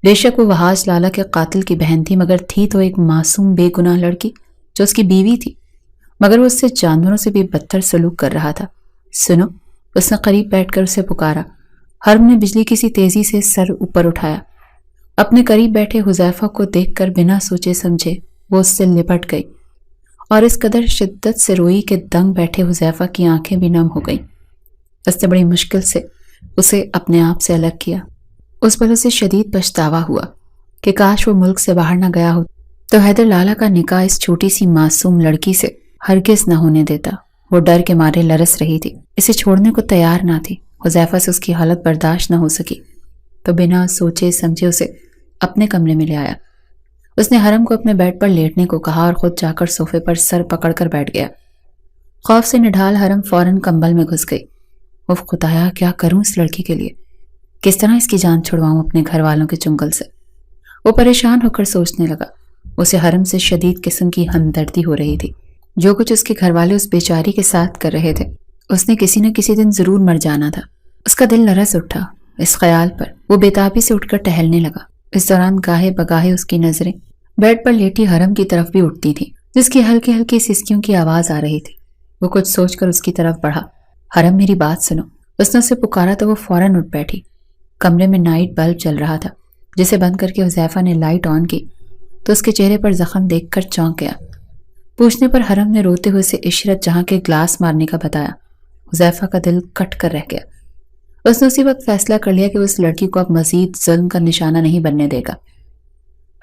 بے شک وہ وحاج لالا کے قاتل کی بہن تھی مگر تھی تو ایک معصوم بے گناہ لڑکی جو اس کی بیوی تھی، مگر وہ اس سے جانوروں سے بھی بدتر سلوک کر رہا تھا. سنو، اس نے قریب بیٹھ کر اسے پکارا. حرم نے بجلی کی سی تیزی سے سر اوپر اٹھایا. اپنے قریب بیٹھے حذیفہ کو دیکھ کر بنا سوچے سمجھے وہ اس سے لپٹ گئی اور اس قدر شدت سے روئی کہ دنگ بیٹھے حذیفہ کی آنکھیں بھی نم ہو گئیں. اس نے بڑی مشکل سے اسے اپنے آپ سے الگ کیا. اس پر اسے شدید پچھتاوا ہوا کہ کاش وہ ملک سے باہر نہ گیا ہو تو حیدر لالا کا نکاح اس چھوٹی سی معصوم لڑکی سے ہرگز نہ ہونے دیتا. وہ ڈر کے مارے لرز رہی تھی، اسے چھوڑنے کو تیار نہ تھی. حذیفہ سے اس کی حالت برداشت نہ ہو سکی تو بنا سوچے سمجھے اسے اپنے کمرے میں لے آیا. اس نے حرم کو اپنے بیڈ پر لیٹنے کو کہا اور خود جا کر صوفے پر سر پکڑ کر بیٹھ گیا. خوف سے نڈھال حرم فوراً کمبل میں گھس گئی. اف خدایا، کیا کروں اس لڑکی کے لیے؟ کس طرح اس کی جان چھڑواؤں اپنے گھر والوں کے چنگل سے؟ وہ پریشان ہو کر سوچنے لگا. اسے حرم سے شدید قسم کی ہمدردی ہو رہی تھی. جو کچھ اس کے گھر والے اس بیچاری کے ساتھ کر رہے تھے اس نے کسی نہ کسی دن ضرور مر جانا تھا. اس کا دل لرز اٹھا اس خیال پر. وہ بےتابی سے اٹھ کر ٹہلنے لگا. اس دوران گاہے بگاہے اس کی نظریں بیڈ پر لیٹی حرم کی طرف بھی اٹھتی تھیں جس کی ہلکی ہلکی سسکیوں کی آواز آ رہی تھی. وہ کچھ سوچ کر اس کی طرف بڑھا. حرم، میری بات سنو. اس نے اسے پکارا تو وہ فوراً اٹھ بیٹھی. کمرے میں نائٹ بلب چل رہا تھا جسے بند کر کے حذیفہ نے لائٹ آن کی تو اس کے چہرے پر زخم دیکھ کر چونک گیا. پوچھنے پر حرم نے روتے ہوئے اسے عشرت جہاں کے گلاس مارنے کا بتایا. حذیفہ کا دل کٹ کر رہ گیا. اس نے اسی وقت فیصلہ کر لیا کہ وہ اس لڑکی کو اب مزید ظلم کا نشانہ نہیں بننے دے گا۔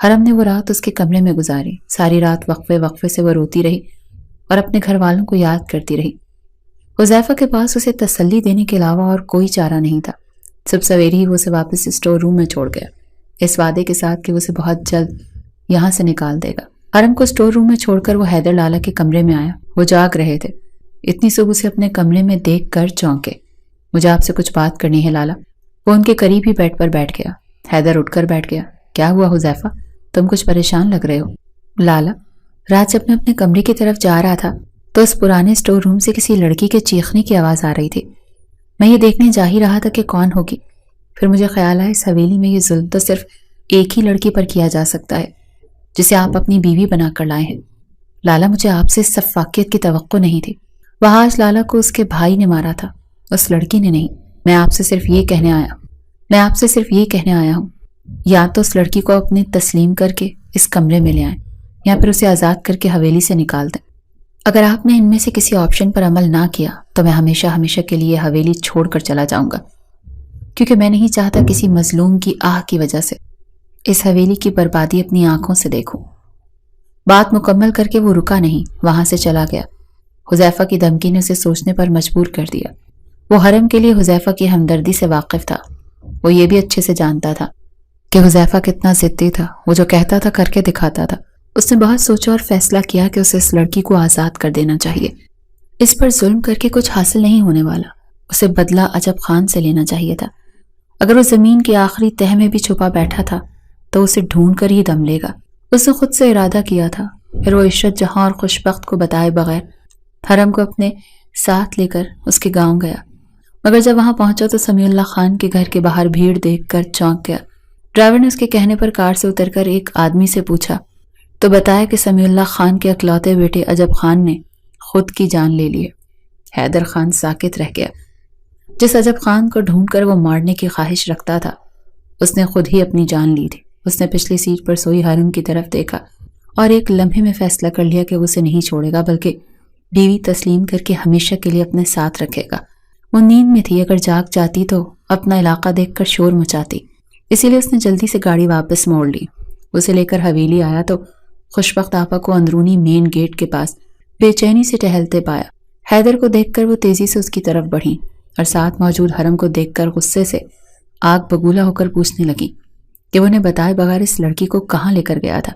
حرم نے وہ رات اس کے کمرے میں گزاری۔ ساری رات وقفے وقفے سے وہ روتی رہی اور اپنے گھر والوں کو یاد کرتی رہی۔ حذیفہ کے پاس اسے تسلی دینے کے علاوہ اور کوئی چارہ نہیں تھا۔ صبح سویرے ہی وہ اسے واپس اسٹور روم میں چھوڑ گیا، اس وعدے کے ساتھ کہ وہ اسے بہت جلد یہاں سے نکال دے گا۔ حرم کو اسٹور روم میں چھوڑ کر وہ حیدر لالا کے کمرے میں آیا۔ وہ جاگ رہے تھے۔ اتنی صبح سے اپنے کمرے میں دیکھ کر چونکے۔ مجھے آپ سے کچھ بات کرنی ہے لالا۔ وہ ان کے قریب ہی بیڈ پر بیٹھ گیا۔ حیدر اٹھ کر بیٹھ گیا۔ کیا ہوا حذیفہ؟ تم کچھ پریشان لگ رہے ہو۔ لالا، رات جب میں اپنے کمرے کی طرف جا رہا تھا تو اس پرانے اسٹور روم سے کسی لڑکی کے چیخنے کی آواز آ رہی تھی۔ میں یہ دیکھنے جا ہی رہا تھا کہ کون ہوگی۔ پھر مجھے خیال آیا اس حویلی میں یہ ظلم تو صرف ایک ہی لڑکی پر کیا جا سکتا ہے جسے آپ اپنی بیوی بنا کر لائے ہیں۔ لالا، مجھے آپ سے شفافیت کی توقع نہیں تھی۔ وہاں آج لالا کو اس کے بھائی نے مارا تھا، اس لڑکی نے نہیں۔ میں آپ سے صرف یہ کہنے آیا ہوں یا تو اس لڑکی کو اپنے تسلیم کر کے اس کمرے میں لے آئیں یا پھر اسے آزاد کر کے حویلی سے نکال دیں۔ اگر آپ نے ان میں سے کسی آپشن پر عمل نہ کیا تو میں ہمیشہ ہمیشہ کے لیے حویلی چھوڑ کر چلا جاؤں گا، کیونکہ میں نہیں چاہتا کسی مظلوم کی آہ کی وجہ سے اس حویلی کی بربادی اپنی آنکھوں سے دیکھوں۔ بات مکمل کر کے وہ رکا نہیں، وہاں سے چلا گیا۔ حذیفہ کی دھمکی نے اسے سوچنے پر مجبور کر دیا۔ وہ حرم کے لیے حذیفہ کی ہمدردی سے واقف تھا۔ وہ یہ بھی اچھے سے جانتا تھا کہ حذیفہ کتنا ضدی تھا، وہ جو کہتا تھا کر کے دکھاتا تھا۔ اس نے بہت سوچا اور فیصلہ کیا کہ اسے اس لڑکی کو آزاد کر دینا چاہیے۔ اس پر ظلم کر کے کچھ حاصل نہیں ہونے والا۔ اسے بدلہ عجب خان سے لینا چاہیے تھا۔ اگر وہ زمین کی آخری تہہ میں بھی چھپا بیٹھا تھا تو اسے ڈھونڈ کر ہی دم لے گا۔ اس نے خود سے ارادہ کیا تھا۔ پھر وہ عشرت جہاں اور خوشبخت کو بتائے بغیر حرم کو اپنے ساتھ لے کر اس کے گاؤں گیا، مگر جب وہاں پہنچا تو سمیع اللہ خان کے گھر کے باہر بھیڑ دیکھ کر چونک گیا۔ ڈرائیور نے اس کے کہنے پر کار سے اتر کر ایک آدمی سے پوچھا تو بتایا کہ سمیع اللہ خان کے اکلوتے بیٹے عجب خان نے خود کی جان لے لی ہے۔ حیدر خان ساکت رہ گیا۔ جس عجب خان کو ڈھونڈ کر وہ مارنے کی خواہش رکھتا تھا اس نے خود ہی اپنی جان لی تھی۔ اس نے پچھلی سیٹ پر سوئی حرم کی طرف دیکھا اور ایک لمحے میں فیصلہ کر لیا کہ وہ اسے نہیں چھوڑے گا بلکہ بیوی تسلیم کر کے ہمیشہ کے لیے اپنے ساتھ رکھے گا۔ وہ نیند میں تھی، اگر جاگ جاتی تو اپنا علاقہ دیکھ کر شور مچاتی، اسی لیے اس نے جلدی سے گاڑی واپس موڑ لی۔ اسے لے کر حویلی آیا تو خوشبخت آپا کو اندرونی مین گیٹ کے پاس بے چینی سے ٹہلتے پایا۔ حیدر کو دیکھ کر وہ تیزی سے اس کی طرف بڑھی اور ساتھ موجود حرم کو دیکھ کر غصے سے آگ بگولا ہو کر پوچھنے لگی کہ وہ نے بتائے بغیر اس لڑکی کو کہاں لے کر گیا تھا۔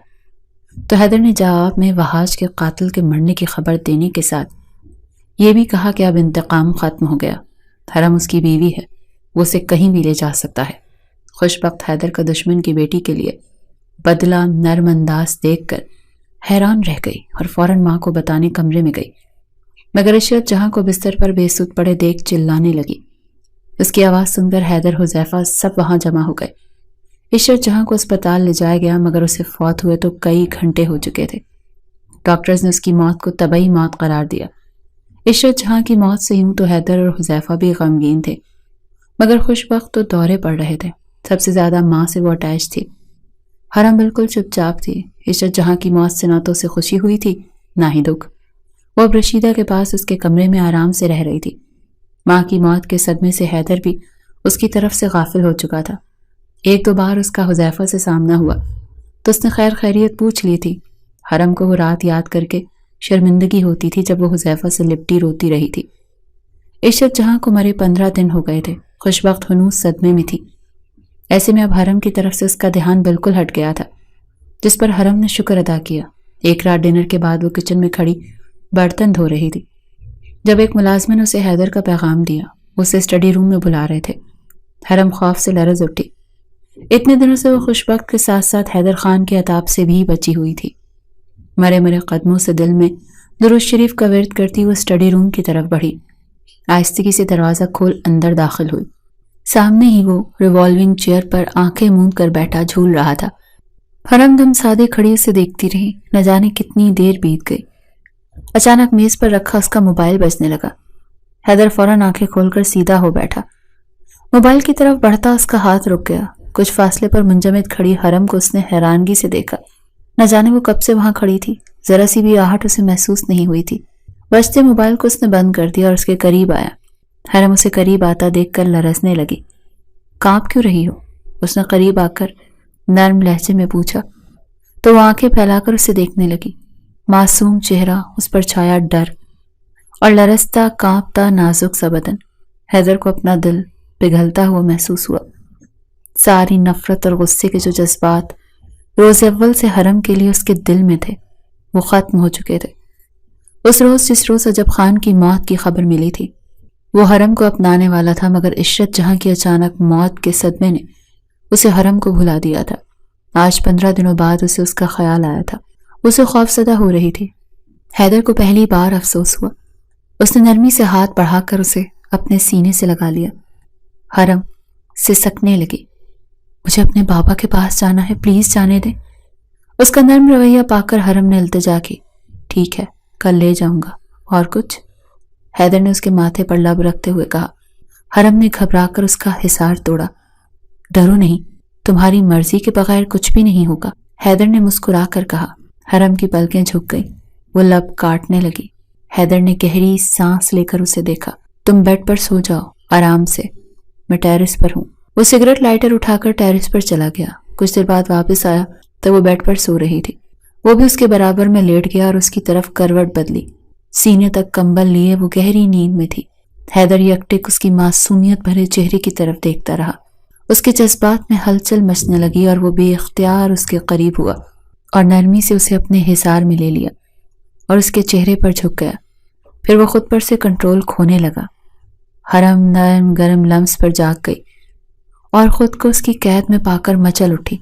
تو حیدر نے جواب میں وحاش کے قاتل کے مرنے کی خبر دینے کے ساتھ یہ بھی کہا کہ اب انتقام ختم ہو گیا، حرم اس کی بیوی ہے، وہ اسے کہیں بھی لے جا سکتا ہے۔ خوشبخت حیدر کا دشمن کی بیٹی کے لیے بدلہ نرم انداز دیکھ کر حیران رہ گئی اور فوراً ماں کو بتانے کمرے میں گئی، مگر عشرت جہاں کو بستر پر بے سود پڑے دیکھ چلانے لگی۔ اس کی آواز سن کر حیدر، حذیفہ سب وہاں جمع ہو گئے۔ عشرت جہاں کو اسپتال لے جایا گیا مگر اسے فوت ہوئے تو کئی گھنٹے ہو چکے تھے۔ ڈاکٹرز نے اس کی موت کو طبعی موت قرار دیا۔ عشرت جہاں کی موت سے یوں تو حیدر اور حذیفہ بھی غمگین تھے، مگر خوشبخت تو دورے پڑ رہے تھے۔ سب سے زیادہ ماں سے وہ اٹیچ تھی۔ حرم بالکل چپ چاپ تھی۔ عشرت جہاں کی موت سے نہ تو اسے خوشی ہوئی تھی نہ ہی دکھ۔ وہ اب رشیدہ کے پاس اس کے کمرے میں آرام سے رہ رہی تھی۔ ماں کی موت کے صدمے سے حیدر بھی اس کی طرف سے غافل ہو چکا تھا۔ ایک دو بار اس کا حذیفہ سے سامنا ہوا تو اس نے خیر خیریت پوچھ لی تھی۔ حرم کو وہ رات یاد کر کے شرمندگی ہوتی تھی جب وہ حذیفہ سے لپٹی روتی رہی تھی۔ عشرت جہاں کو مرے 15 دن ہو گئے تھے۔ خوشبخت ہنوز صدمے میں تھی۔ ایسے میں اب حرم کی طرف سے اس کا دھیان بالکل ہٹ گیا تھا، جس پر حرم نے شکر ادا کیا۔ ایک رات ڈنر کے بعد وہ کچن میں کھڑی برتن دھو رہی تھی جب ایک ملازمہ نے اسے حیدر کا پیغام دیا۔ اسے اسٹڈی روم میں بلا رہے تھے۔ حرم خوف سے لرز اٹھی۔ اتنے دنوں سے وہ خوشبخت کے ساتھ ساتھ حیدر خان کے عتاب سے بھی بچی ہوئی تھی۔ مرے مرے قدموں سے دل میں درود شریف کا ورد کرتی وہ اسٹڈی روم کی طرف بڑھی۔ آہستگی سے دروازہ کھول اندر داخل ہوئی۔ سامنے ہی وہ ریوالونگ چیئر پر آنکھیں موند کر بیٹھا جھول رہا تھا۔ حرم دم سادے کھڑی اسے دیکھتی رہی، نہ جانے کتنی دیر بیت گئی۔ اچانک میز پر رکھا اس کا موبائل بجنے لگا۔ حیدر فوراً آنکھیں کھول کر سیدھا ہو بیٹھا۔ موبائل کی طرف بڑھتا اس کا ہاتھ رک گیا۔ کچھ فاصلے پر منجمد کھڑی حرم کو اس نے حیرانگی سے دیکھا۔ نہ جانے وہ کب سے وہاں کھڑی تھی، ذرا سی بھی آہٹ اسے محسوس نہیں ہوئی تھی۔ بجتے موبائل کو اس نے بند کر دیا اور اس کے قریب آیا۔ حرم اسے قریب آتا دیکھ کر لرزنے لگی. کانپ کیوں رہی ہو؟ اس نے قریب آ کر نرم لہجے میں پوچھا تو وہ آنکھیں پھیلا کر اسے دیکھنے لگی. معصوم چہرہ، اس پر چھایا ڈر اور لرزتا کانپتا نازک سا بدن. حیدر کو اپنا دل پگھلتا ہوا محسوس ہوا. ساری نفرت اور غصے کے جو جذبات روز اول سے حرم کے لیے اس کے دل میں تھے وہ ختم ہو چکے تھے. اس روز جس روز عجب خان کی موت کی خبر ملی تھی وہ حرم کو اپنانے والا تھا، مگر عشرت جہاں کی اچانک موت کے صدمے نے اسے حرم کو بھلا دیا تھا. آج 15 دنوں بعد اسے اس کا خیال آیا تھا. اسے خوفزدہ ہو رہی تھی. حیدر کو پہلی بار افسوس ہوا. اس نے نرمی سے ہاتھ بڑھا کر اسے اپنے سینے سے لگا لیا. حرم سسکنے لگی. مجھے اپنے بابا کے پاس جانا ہے، پلیز جانے دیں. اس کا نرم رویہ پا کر حرم نے التجا کی. ٹھیک ہے، کل لے جاؤں گا. اور کچھ؟ حیدر نے اس کے ماتھے پر لب رکھتے ہوئے کہا. حرم نے گھبرا کر اس کا حصار توڑا. ڈرو نہیں، تمہاری مرضی کے بغیر کچھ بھی نہیں ہوگا، حیدر نے مسکرا کر کہا. حرم کی پلکیں جھک گئی. وہ لب کاٹنے لگی. حیدر نے گہری سانس لے کر اسے دیکھا. تم بیڈ پر سو جاؤ آرام سے، میں ٹیرس پر ہوں. وہ سگریٹ لائٹر اٹھا کر ٹیرس پر چلا گیا. کچھ دیر بعد واپس آیا تو وہ بیڈ پر سو رہی تھی. وہ بھی اس کے برابر میں لیٹ گیا اور اس کی طرف کروٹ بدلی. سینے تک کمبل لیے وہ گہری نیند میں تھی. حیدر یکٹک اس کی معصومیت بھرے چہرے کی طرف دیکھتا رہا. اس کے جذبات میں ہلچل مچنے لگی اور وہ بے اختیار اس کے قریب ہوا اور نرمی سے اسے اپنے حصار میں لے لیا اور اس کے چہرے پر جھک گیا. پھر وہ خود پر سے کنٹرول کھونے لگا. حرم نرم گرم لمس پر جاگ گئی اور خود کو اس کی قید میں پا کر مچل اٹھی.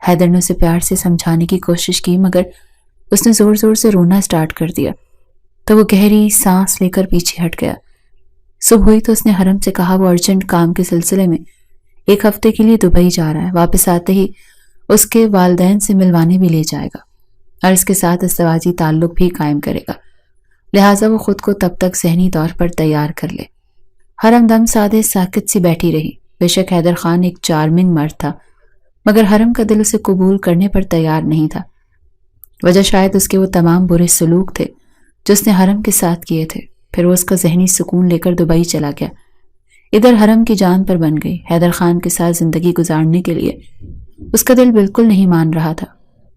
حیدر نے اسے پیار سے سمجھانے کی کوشش کی مگر اس نے زور زور سے رونا سٹارٹ کر دیا تو وہ گہری سانس لے کر پیچھے ہٹ گیا. صبح ہوئی تو اس نے حرم سے کہا وہ ارجنٹ کام کے سلسلے میں 1 ہفتے کے لیے دبئی جا رہا ہے. واپس آتے ہی اس کے والدین سے ملوانے بھی لے جائے گا اور اس کے ساتھ ازدواجی تعلق بھی قائم کرے گا، لہٰذا وہ خود کو تب تک ذہنی طور پر تیار کر لے. حرم دم سادے ساکت سی بیٹھی رہی. بے شک حیدر خان ایک چارمنگ مرد تھا مگر حرم کا دل اسے قبول کرنے پر تیار نہیں تھا. وجہ شاید اس کے وہ تمام برے سلوک تھے جو اس نے حرم کے ساتھ کیے تھے. پھر وہ اس کا ذہنی سکون لے کر دبئی چلا گیا. ادھر حرم کی جان پر بن گئی. حیدر خان کے ساتھ زندگی گزارنے کے لیے اس کا دل بالکل نہیں مان رہا تھا.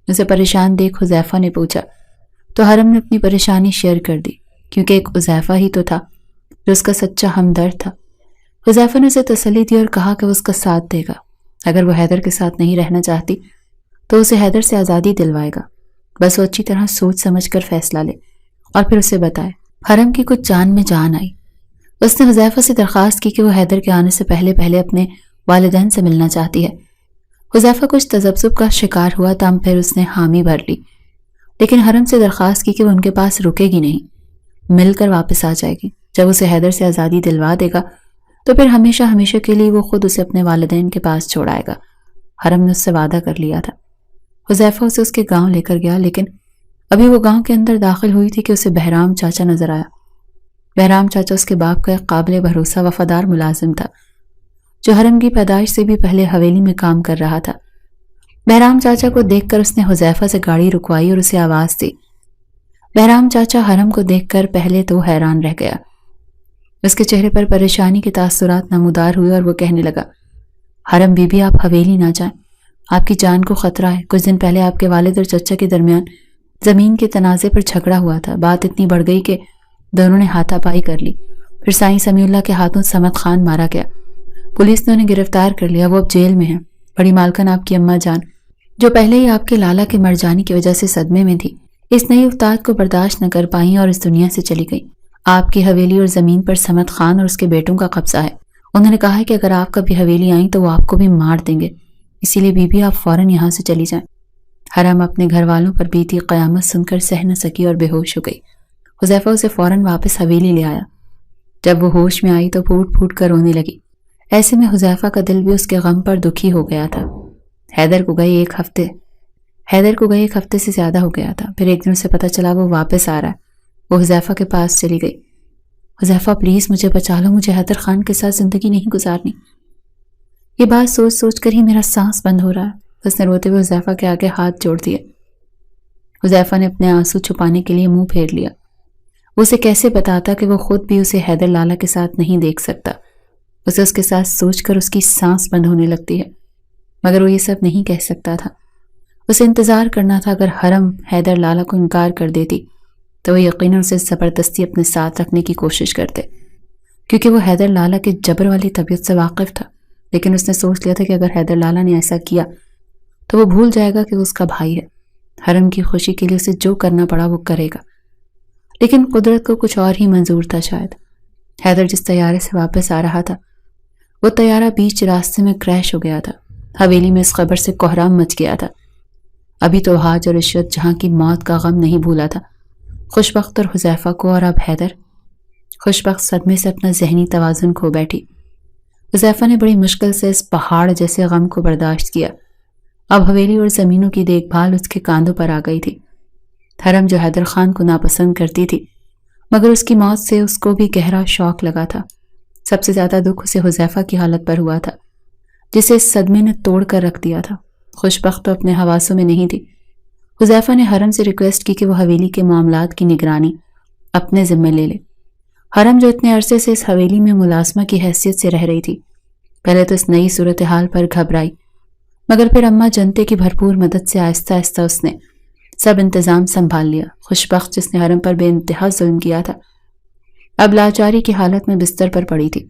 اسے پریشان دیکھ حذیفہ نے پوچھا تو حرم نے اپنی پریشانی شیئر کر دی کیونکہ ایک حذیفہ ہی تو تھا جو اس کا سچا ہمدرد تھا. حذیفہ نے اسے تسلی دی اور کہا کہ وہ اس کا ساتھ دے گا. اگر وہ حیدر کے ساتھ نہیں رہنا چاہتی تو اسے حیدر سے آزادی دلوائے گا، بس وہ اچھی طرح سوچ سمجھ کر فیصلہ لے اور پھر اسے بتائے. حرم کی کچھ جان میں جان آئی. اس نے حذیفہ سے درخواست کی کہ وہ حیدر کے آنے سے پہلے اپنے والدین سے ملنا چاہتی ہے. حذیفہ کچھ تذبذب کا شکار ہوا تاہم پھر اس نے حامی بھر لی، لیکن حرم سے درخواست کی کہ وہ ان کے پاس رکے گی نہیں، مل کر واپس آ جائے گی. جب اسے حیدر سے آزادی دلوا دے گا تو پھر ہمیشہ کے لیے وہ خود اسے اپنے والدین کے پاس چھوڑائے گا. حرم نے اس سے وعدہ کر لیا تھا. حذیفہ اسے اس کے گاؤں لے کر گیا لیکن ابھی وہ گاؤں کے اندر داخل ہوئی تھی کہ اسے بہرام چاچا نظر آیا. بہرام چاچا اس کے باپ کا ایک قابل بھروسہ وفادار ملازم تھا جو حرم کی پیدائش سے بھی پہلے حویلی میں کام کر رہا تھا. بہرام چاچا کو دیکھ کر اس نے حذیفہ سے گاڑی رکوائی اور اسے آواز دی. بہرام چاچا حرم کو دیکھ کر پہلے تو حیران رہ گیا. اس کے چہرے پر پریشانی کے تاثرات نمودار ہوئے اور وہ کہنے لگا حرم بی بی آپ حویلی نہ جائیں، آپ کی جان کو خطرہ ہے. کچھ دن پہلے آپ کے والد اور چچا کے درمیان زمین کے تنازع پر جھگڑا ہوا تھا. بات اتنی بڑھ گئی کہ دونوں نے ہاتھا پائی کر لی. پھر سائیں سمیع اللہ کے ہاتھوں سمد خان مارا گیا. پولیس نے انہیں گرفتار کر لیا. وہ اب جیل میں ہیں. بڑی مالکن آپ کی اماں جان جو پہلے ہی آپ کے لالا کے مر جانے کی وجہ سے صدمے میں تھی، اس نئی افتاد کو برداشت نہ کر پائیں اور اس دنیا سے چلی گئی. آپ کی حویلی اور زمین پر سمد خان اور اس کے بیٹوں کا قبضہ ہے. انہوں نے کہا ہے کہ اگر آپ کبھی حویلی آئیں تو وہ آپ کو بھی مار دیں گے، اسی لیے بی بی آپ فوراً یہاں سے چلی جائیں. حرم اپنے گھر والوں پر بیتی قیامت سن کر سہ نہ سکی اور بے ہوش ہو گئی. حذیفہ اسے فوراً واپس حویلی لے آیا. جب وہ ہوش میں آئی تو پھوٹ پھوٹ کر رونے لگی. ایسے میں حذیفہ کا دل بھی اس کے غم پر دکھی ہو گیا تھا. حیدر کو گئے ایک ہفتے سے زیادہ ہو گیا تھا. پھر ایک دن سے پتہ چلا وہ واپس آ رہا ہے. وہ حذیفہ کے پاس چلی گئی. حذیفہ پلیز مجھے بچا لو، مجھے حیدر خان کے ساتھ زندگی نہیں گزارنی. یہ بات سوچ سوچ کر ہی میرا سانس بند ہو رہا ہے. اس نے روتے ہوئے حذیفہ کے آگے ہاتھ جوڑ دیے. حذیفہ نے اپنے آنسو چھپانے کے لیے منہ پھیر لیا. اسے کیسے بتاتا کہ وہ خود بھی اسے حیدر لالا کے ساتھ نہیں دیکھ سکتا. اسے اس کے ساتھ سوچ کر اس کی سانس بند ہونے لگتی ہے، مگر وہ یہ سب نہیں کہہ سکتا تھا. اسے انتظار کرنا تھا. اگر حرم حیدر لالا کو انکار کر دیتی تو وہ یقیناً اسے زبردستی اپنے ساتھ رکھنے کی کوشش کرتے، کیونکہ وہ حیدر لالا کے جبر والی طبیعت سے واقف تھا. لیکن اس نے سوچ لیا تھا کہ اگر حیدر لالا نے ایسا کیا تو وہ بھول جائے گا کہ وہ اس کا بھائی ہے. حرم کی خوشی کے لیے اسے جو کرنا پڑا وہ کرے گا. لیکن قدرت کو کچھ اور ہی منظور تھا شاید. حیدر جس طیارے سے واپس آ رہا تھا وہ طیارہ بیچ راستے میں کریش ہو گیا تھا. حویلی میں اس خبر سے کوہرام مچ گیا تھا. ابھی تو حاج اور عشرت جہاں کی موت کا غم نہیں بھولا تھا، خوشبخت اور حذیفہ کو، اور اب حیدر. خوشبخت صدمے سے اپنا ذہنی توازن کھو بیٹھی. حذیفہ نے بڑی مشکل سے اس پہاڑ جیسے غم کو برداشت کیا. اب حویلی اور زمینوں کی دیکھ بھال اس کے کاندھوں پر آ گئی تھی. حرم جو حیدر خان کو ناپسند کرتی تھی، مگر اس کی موت سے اس کو بھی گہرا شوق لگا تھا. سب سے زیادہ دکھ اسے حذیفہ کی حالت پر ہوا تھا، جسے اس صدمے نے توڑ کر رکھ دیا تھا. خوشبخت تو اپنے حواسوں میں نہیں تھی. حذیفہ نے حرم سے ریکویسٹ کی کہ وہ حویلی کے معاملات کی نگرانی اپنے ذمے لے لے. حرم جو اتنے عرصے سے اس حویلی میں ملازمہ کی حیثیت سے رہ رہی تھی، پہلے تو اس نئی صورتحال پر گھبرائی، مگر پھر اماں جنتے کی بھرپور مدد سے آہستہ آہستہ اس نے سب انتظام سنبھال لیا. خوشبخت جس نے حرم پر بے انتہا ظلم کیا تھا، اب لاچاری کی حالت میں بستر پر پڑی تھی.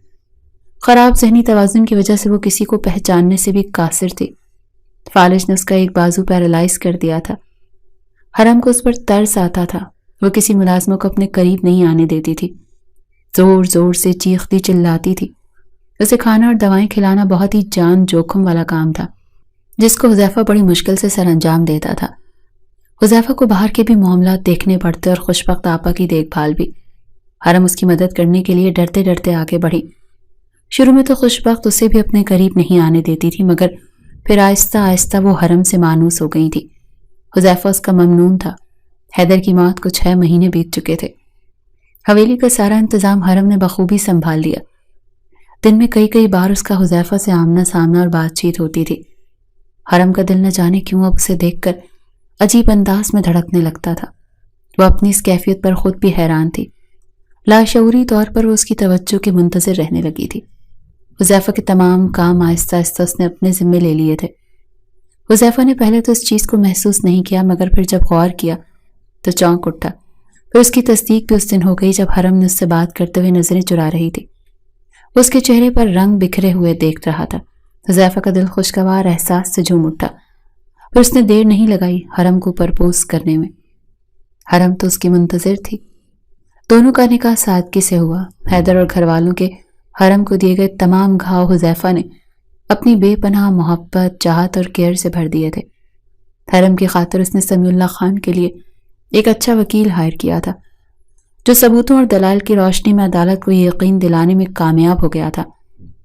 خراب ذہنی توازن کی وجہ سے وہ کسی کو پہچاننے سے بھی قاصر تھی. فالج نے اس کا ایک بازو پیرالائز کر دیا تھا. حرم کو اس پر ترس آتا تھا. وہ کسی ملازموں کو اپنے قریب نہیں آنے دیتی تھی. زور زور سے چیختی چلاتی تھی. اسے کھانا اور دوائیں کھلانا بہت ہی جان جوخم والا کام تھا، جس کو حذیفہ بڑی مشکل سے سر انجام دیتا تھا. حذیفہ کو باہر کے بھی معاملات دیکھنے پڑتے اور خوشبخت آپا کی دیکھ بھال بھی. حرم اس کی مدد کرنے کے لیے ڈرتے ڈرتے آگے بڑھی. شروع میں تو خوشبخت اسے بھی اپنے قریب نہیں آنے دیتی تھی، مگر پھر آہستہ آہستہ وہ حرم سے مانوس ہو گئی تھی. حذیفہ اس کا ممنون تھا. حیدر کی موت کو 6 مہینے بیت چکے تھے. حویلی کا سارا انتظام حرم نے بخوبی سنبھال لیا. دن میں کئی بار اس کا حذیفہ سے آمنا سامنا اور بات چیت ہوتی تھی. حرم کا دل نہ جانے کیوں اب اسے دیکھ کر عجیب انداز میں دھڑکنے لگتا تھا. وہ اپنی اس کیفیت پر خود بھی حیران تھی. لاشعوری طور پر وہ اس کی توجہ کے منتظر رہنے لگی تھی. حذیفہ کے تمام کام آہستہ آہستہ اس نے اپنے ذمے لے لیے تھے. حذیفہ نے پہلے تو اس چیز کو محسوس نہیں کیا، مگر پھر جب غور کیا تو چونک اٹھا. پھر اس کی تصدیق بھی اس دن ہو گئی جب حرم نے اس سے بات کرتے ہوئے نظریں چرا رہی تھی. وہ اس کے چہرے پر رنگ بکھرے ہوئے دیکھ رہا تھا. حذیفہ کا دل خوشگوار احساس سے جھوم اٹھا. پھر اس نے دیر نہیں لگائی حرم کو پرپوز کرنے میں. حرم تو اس کی منتظر تھی. دونوں کا نکاح سادگی سے ہوا. حیدر اور گھر والوں کے حرم کو دیے گئے تمام گھاؤ حذیفہ نے اپنی بے پناہ محبت، چاہت اور کیئر سے بھر دیے تھے. حرم کی خاطر اس نے سمیع اللہ خان کے لیے ایک اچھا وکیل ہائر کیا تھا، جو ثبوتوں اور دلائل کی روشنی میں عدالت کو یہ یقین دلانے میں کامیاب ہو گیا تھا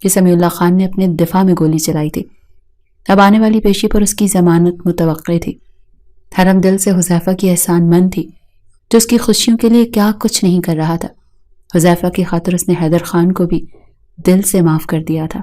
کہ سمیع اللہ خان نے اپنے دفاع میں گولی چلائی تھی. اب آنے والی پیشی پر اس کی ضمانت متوقع تھی. حرم دل سے حذیفہ کی احسان مند تھی، جو اس کی خوشیوں کے لیے کیا کچھ نہیں کر رہا تھا. حذیفہ کی خاطر اس نے حیدر خان کو بھی دل سے معاف کر دیا تھا.